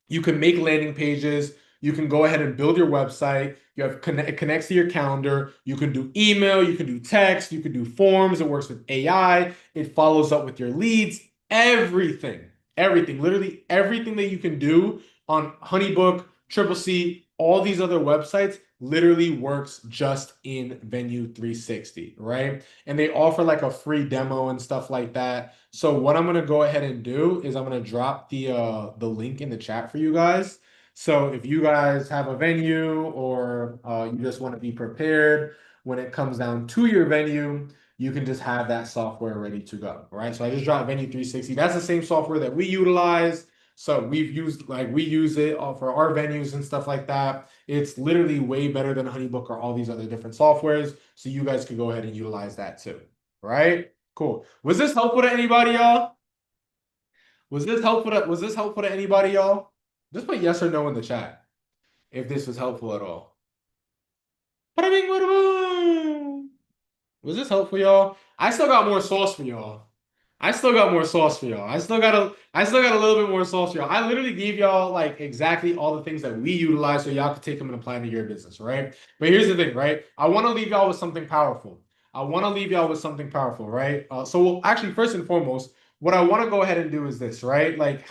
You can make landing pages. You can go ahead and build your website. It connects to your calendar. You can do email. You can do text. You can do forms. It works with AI. It follows up with your leads. Everything, literally everything that you can do on Honeybook, Triple C, all these other websites literally works just in Venue 360, right? And they offer like a free demo and stuff like that. So what I'm gonna go ahead and do is I'm gonna drop the link in the chat for you guys. So if you guys have a venue or you just want to be prepared when it comes down to your venue, you can just have that software ready to go. Right. So I just dropped Venue 360. That's the same software that we utilize. So we use it for our venues and stuff like that. It's literally way better than HoneyBook or all these other different softwares. So you guys could go ahead and utilize that too. Right? Cool. Was this helpful to anybody, y'all? Was this helpful to anybody, y'all? Just put yes or no in the chat if this was helpful at all. Bada bing, bada boom. Was this helpful, y'all? I still got more sauce for y'all. I still got more sauce for y'all. I still got a little bit more sauce for y'all. I literally gave y'all like exactly all the things that we utilize so y'all could take them and apply to your business, right? But here's the thing, right? I want to leave y'all with something powerful. Right? Actually, first and foremost, what I want to go ahead and do is this, right? If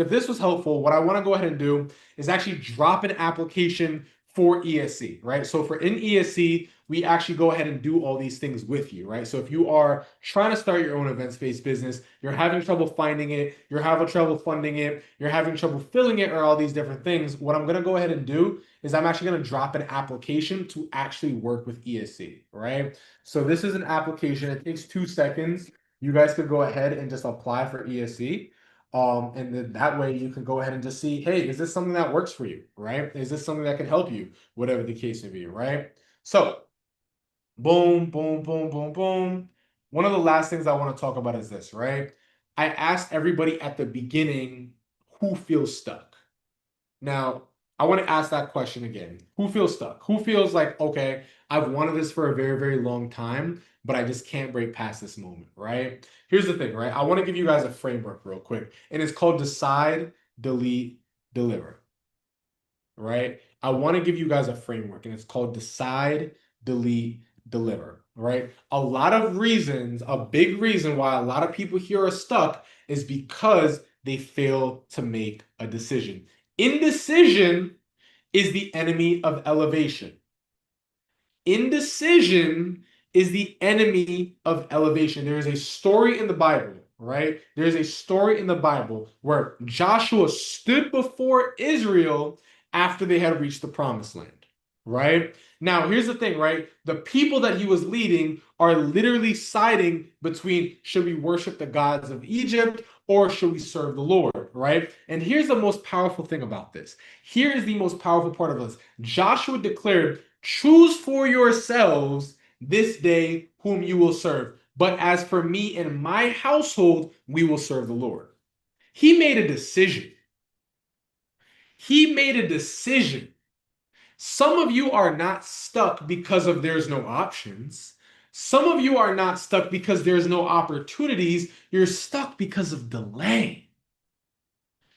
this was helpful, what I want to go ahead and do is actually drop an application for ESC, right? So for in ESC, we actually go ahead and do all these things with you, right? So if you are trying to start your own event-based business, you're having trouble finding it, you're having trouble funding it, you're having trouble filling it, or all these different things, what I'm going to go ahead and do is I'm actually going to drop an application to actually work with ESC, right? So this is an application. It takes 2 seconds. You guys could go ahead and just apply for ESC. And then that way you can go ahead and just see, hey, is this something that works for you, right? Is this something that can help you, whatever the case may be, right? So boom, boom, boom, boom, boom. One of the last things I want to talk about is this, right? I asked everybody at the beginning who feels stuck. Now, I want to ask that question again. Who feels stuck? Who feels like, okay, I've wanted this for a very, very long time, but I just can't break past this moment, right? Here's the thing, right? I want to give you guys a framework real quick, and it's called decide, delete, deliver, right? I want to give you guys a framework, and it's called decide, delete, deliver, right? A lot of reasons, a big reason why a lot of people here are stuck is because they fail to make a decision. Indecision is the enemy of elevation. Indecision is the enemy of elevation. There is a story in the Bible, right? There's a story in the Bible where Joshua stood before Israel after they had reached the promised land, right? Now, here's the thing, right? The people that he was leading are literally siding between should we worship the gods of Egypt or should we serve the Lord, right? And here's the most powerful thing about this. Here is the most powerful part of this. Joshua declared, choose for yourselves this day whom you will serve. But as for me and my household, we will serve the Lord. He made a decision. He made a decision. Some of you are not stuck because of there's no options. Some of you are not stuck because there's no opportunities. You're stuck because of delay.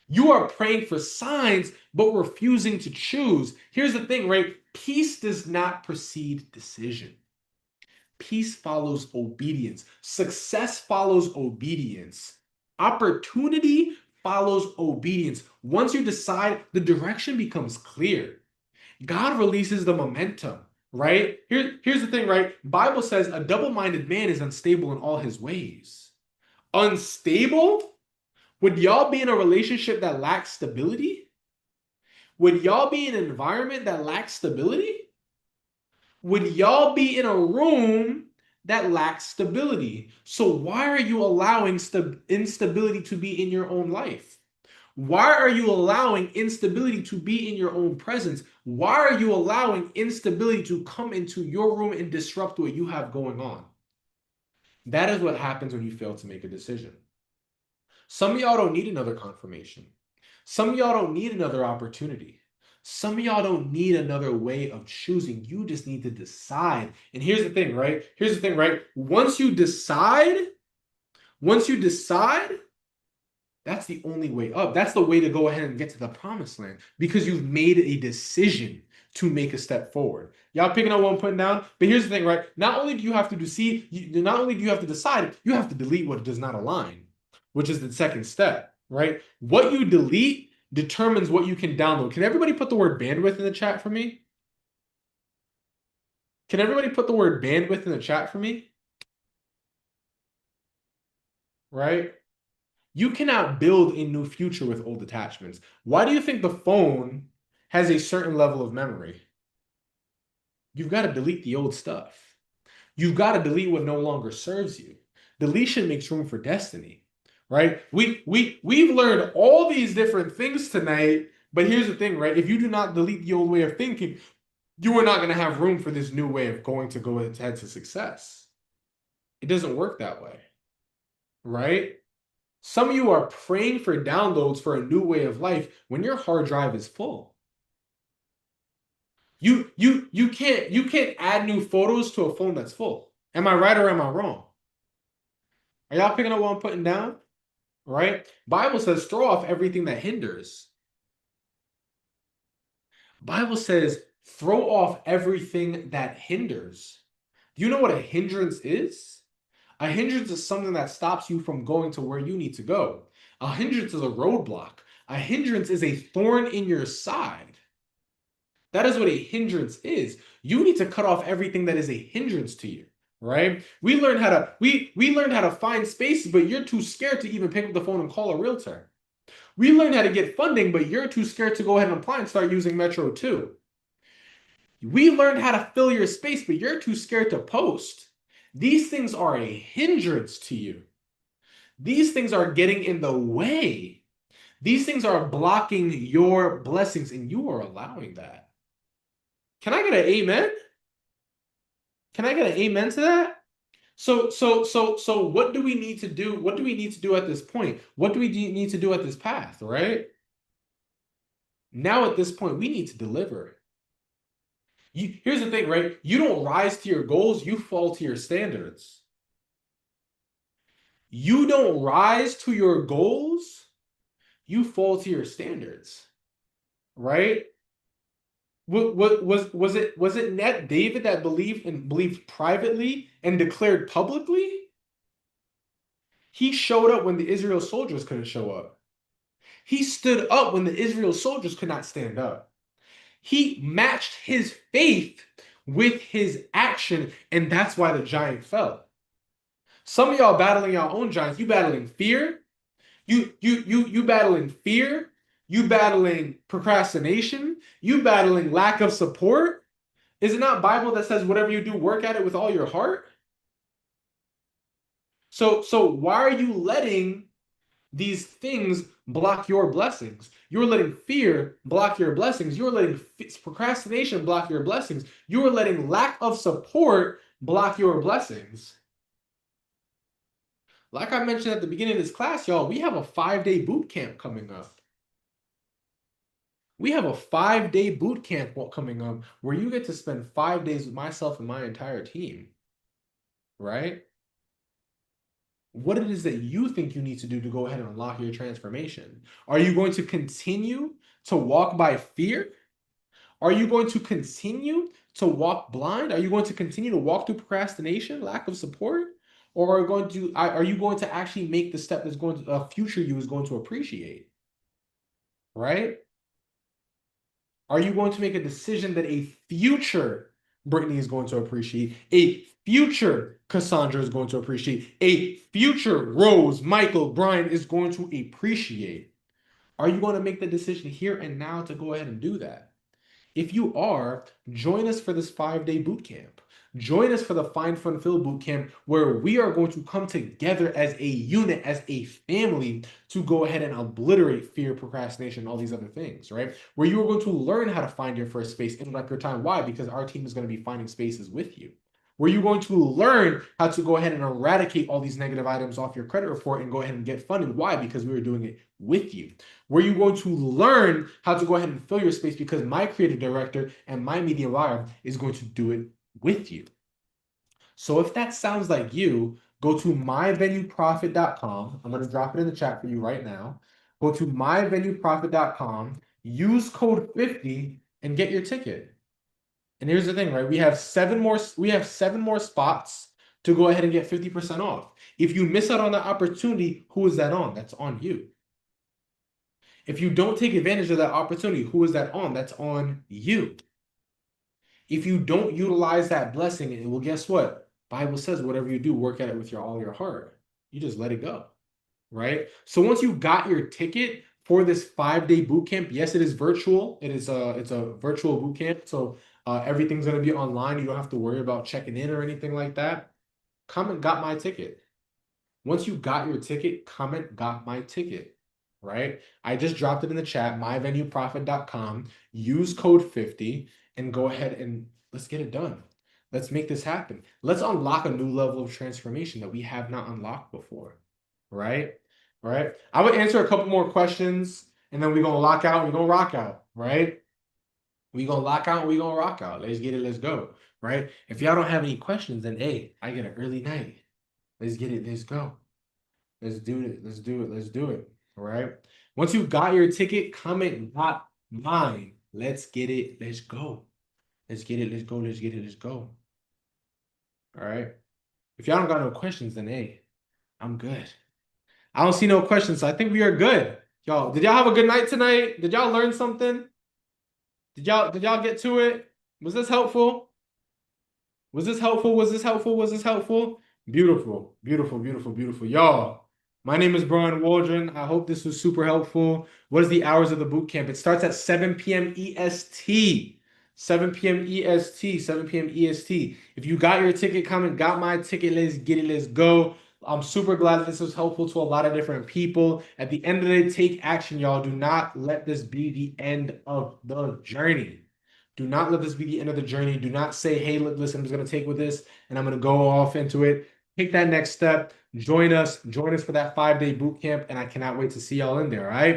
You are praying for signs, but refusing to choose. Here's the thing, right? Peace does not precede decision. Peace follows obedience. Success follows obedience. Opportunity follows obedience. Once you decide, the direction becomes clear. God releases the momentum, right? Here's the thing, right? Bible says a double-minded man is unstable in all his ways. Unstable? Would y'all be in a relationship that lacks stability? Would y'all be in an environment that lacks stability? Would y'all be in a room that lacks stability? So why are you allowing instability to be in your own life? Why are you allowing instability to be in your own presence? Why are you allowing instability to come into your room and disrupt what you have going on? That is what happens when you fail to make a decision. Some of y'all don't need another confirmation. Some of y'all don't need another opportunity. Some of y'all don't need another way of choosing. You just need to decide. And here's the thing, right? Here's the thing, right? Once you decide, that's the only way up. That's the way to go ahead and get to the promised land because you've made a decision to make a step forward. Y'all picking up what I'm putting down? But here's the thing, right? Not only do you have to not only do you have to decide, you have to delete what does not align, which is the second step, right? What you delete determines what you can download. Can everybody put the word bandwidth in the chat for me? Can everybody put the word bandwidth in the chat for me? Right? You cannot build a new future with old attachments. Why do you think the phone has a certain level of memory? You've got to delete the old stuff. You've got to delete what no longer serves you. Deletion makes room for destiny, right? We've learned all these different things tonight, but here's the thing, right? If you do not delete the old way of thinking, you are not going to have room for this new way of going to go ahead to success. It doesn't work that way, right? Some of you are praying for downloads for a new way of life when your hard drive is full. You can't add new photos to a phone that's full. Am I right or am I wrong? Are y'all picking up what I'm putting down? Right? Bible says throw off everything that hinders. Bible says throw off everything that hinders. Do you know what a hindrance is? A hindrance is something that stops you from going to where you need to go. A hindrance is a roadblock. A hindrance is a thorn in your side. That is what a hindrance is. You need to cut off everything that is a hindrance to you, right? We learned how to find spaces, but you're too scared to even pick up the phone and call a realtor. We learned how to get funding, but you're too scared to go ahead and apply and start using Metro 2. We learned how to fill your space, but you're too scared to post. These things are a hindrance to you. These things are getting in the way. These things are blocking your blessings, and you are allowing that. Can I get an amen? Can I get an amen to that? So what do we need to do? What do we need to do at this point? What do we need to do at this path, right? Now at this point, we need to deliver. Here's the thing, right? You don't rise to your goals, you fall to your standards. You don't rise to your goals, you fall to your standards, right? Was it Net David that believed privately and declared publicly? He showed up when the Israel soldiers couldn't show up. He stood up when the Israel soldiers could not stand up. He matched his faith with his action, and that's why the giant fell. Some of y'all battling your own giants. You battling fear. You battling fear. You battling procrastination. You battling lack of support. Is it not Bible that says whatever you do, work at it with all your heart? So why are you letting these things block your blessings? You're letting fear block your blessings. You're letting procrastination block your blessings. You are letting lack of support block your blessings. Like I mentioned at the beginning of this class, y'all, we have a 5-day boot camp coming up. We have a 5-day boot camp coming up where you get to spend 5 days with myself and my entire team, right? What it is that you think you need to do to go ahead and unlock your transformation. Are you going to continue to walk by fear? Are you going to continue to walk blind? Are you going to continue to walk through procrastination, lack of support? Or are you going to actually make the step that's going to a future you is going to appreciate? Right? Are you going to make a decision that a future Brittany is going to appreciate, a future Cassandra is going to appreciate, a future Rose, Michael, Brian is going to appreciate? Are you going to make the decision here and now to go ahead and do that? If you are, join us for this 5-day boot camp. Join us for the Find Fun Fill boot camp, where we are going to come together as a unit, as a family, to go ahead and obliterate fear, procrastination, and all these other things, right? Where you are going to learn how to find your first space in record time. Why? Because our team is going to be finding spaces with you. Where you're going to learn how to go ahead and eradicate all these negative items off your credit report and go ahead and get funding. Why? Because we were doing it with you. Where you're going to learn how to go ahead and fill your space because my creative director and my media buyer is going to do it with you. So if that sounds like you, go to myvenueprofit.com. I'm going to drop it in the chat for you right now. Go to myvenueprofit.com, use code 50 and get your ticket. And here's the thing, right? We have seven more spots to go ahead and get 50% off. If you miss out on that opportunity, who is that on? That's on you. If you don't take advantage of that opportunity, who is that on? That's on you. If you don't utilize that blessing, well, guess what? Bible says whatever you do, work at it with all your heart. You just let it go. right? So once you got your ticket for this 5-day boot camp, yes, it is virtual. It's a virtual boot camp. So everything's gonna be online. You don't have to worry about checking in or anything like that. Comment got my ticket. Once you got your ticket, comment got my ticket, right? I just dropped it in the chat, myvenueprofit.com. Use code 50 and go ahead and let's get it done. Let's make this happen. Let's unlock a new level of transformation that we have not unlocked before, right? Right? I would answer a couple more questions and then we're gonna lock out, we're gonna rock out, right? We gonna lock out, we gonna rock out. Let's get it, let's go, right? If y'all don't have any questions, then hey, I get an early night. Let's get it, let's go. Let's do it. Let's do it. Let's do it. All right. Once you got your ticket, comment got mine. Let's get it. Let's go. Let's get it. Let's go. Let's get it. Let's go. All right. If y'all don't got no questions, then hey, I'm good. I don't see no questions, so I think we are good. Y'all, did y'all have a good night tonight? Did y'all learn something? Did y'all get to it? Was this helpful? Was this helpful? Was this helpful? Was this helpful? Beautiful, beautiful, beautiful, beautiful. Y'all, my name is Brian Waldron. I hope this was super helpful. What is the hours of the boot camp? It starts at 7 p.m. EST. 7 p.m. EST. 7 p.m. EST. If you got your ticket, comment, got my ticket. Let's get it. Let's go. I'm super glad that this was helpful to a lot of different people. At the end of the day, take action, y'all. Do not let this be the end of the journey. Do not let this be the end of the journey. Do not say, hey, look, listen, I'm just going to take with this and I'm going to go off into it. Take that next step. Join us. Join us for that 5-day boot camp. And I cannot wait to see y'all in there. All right.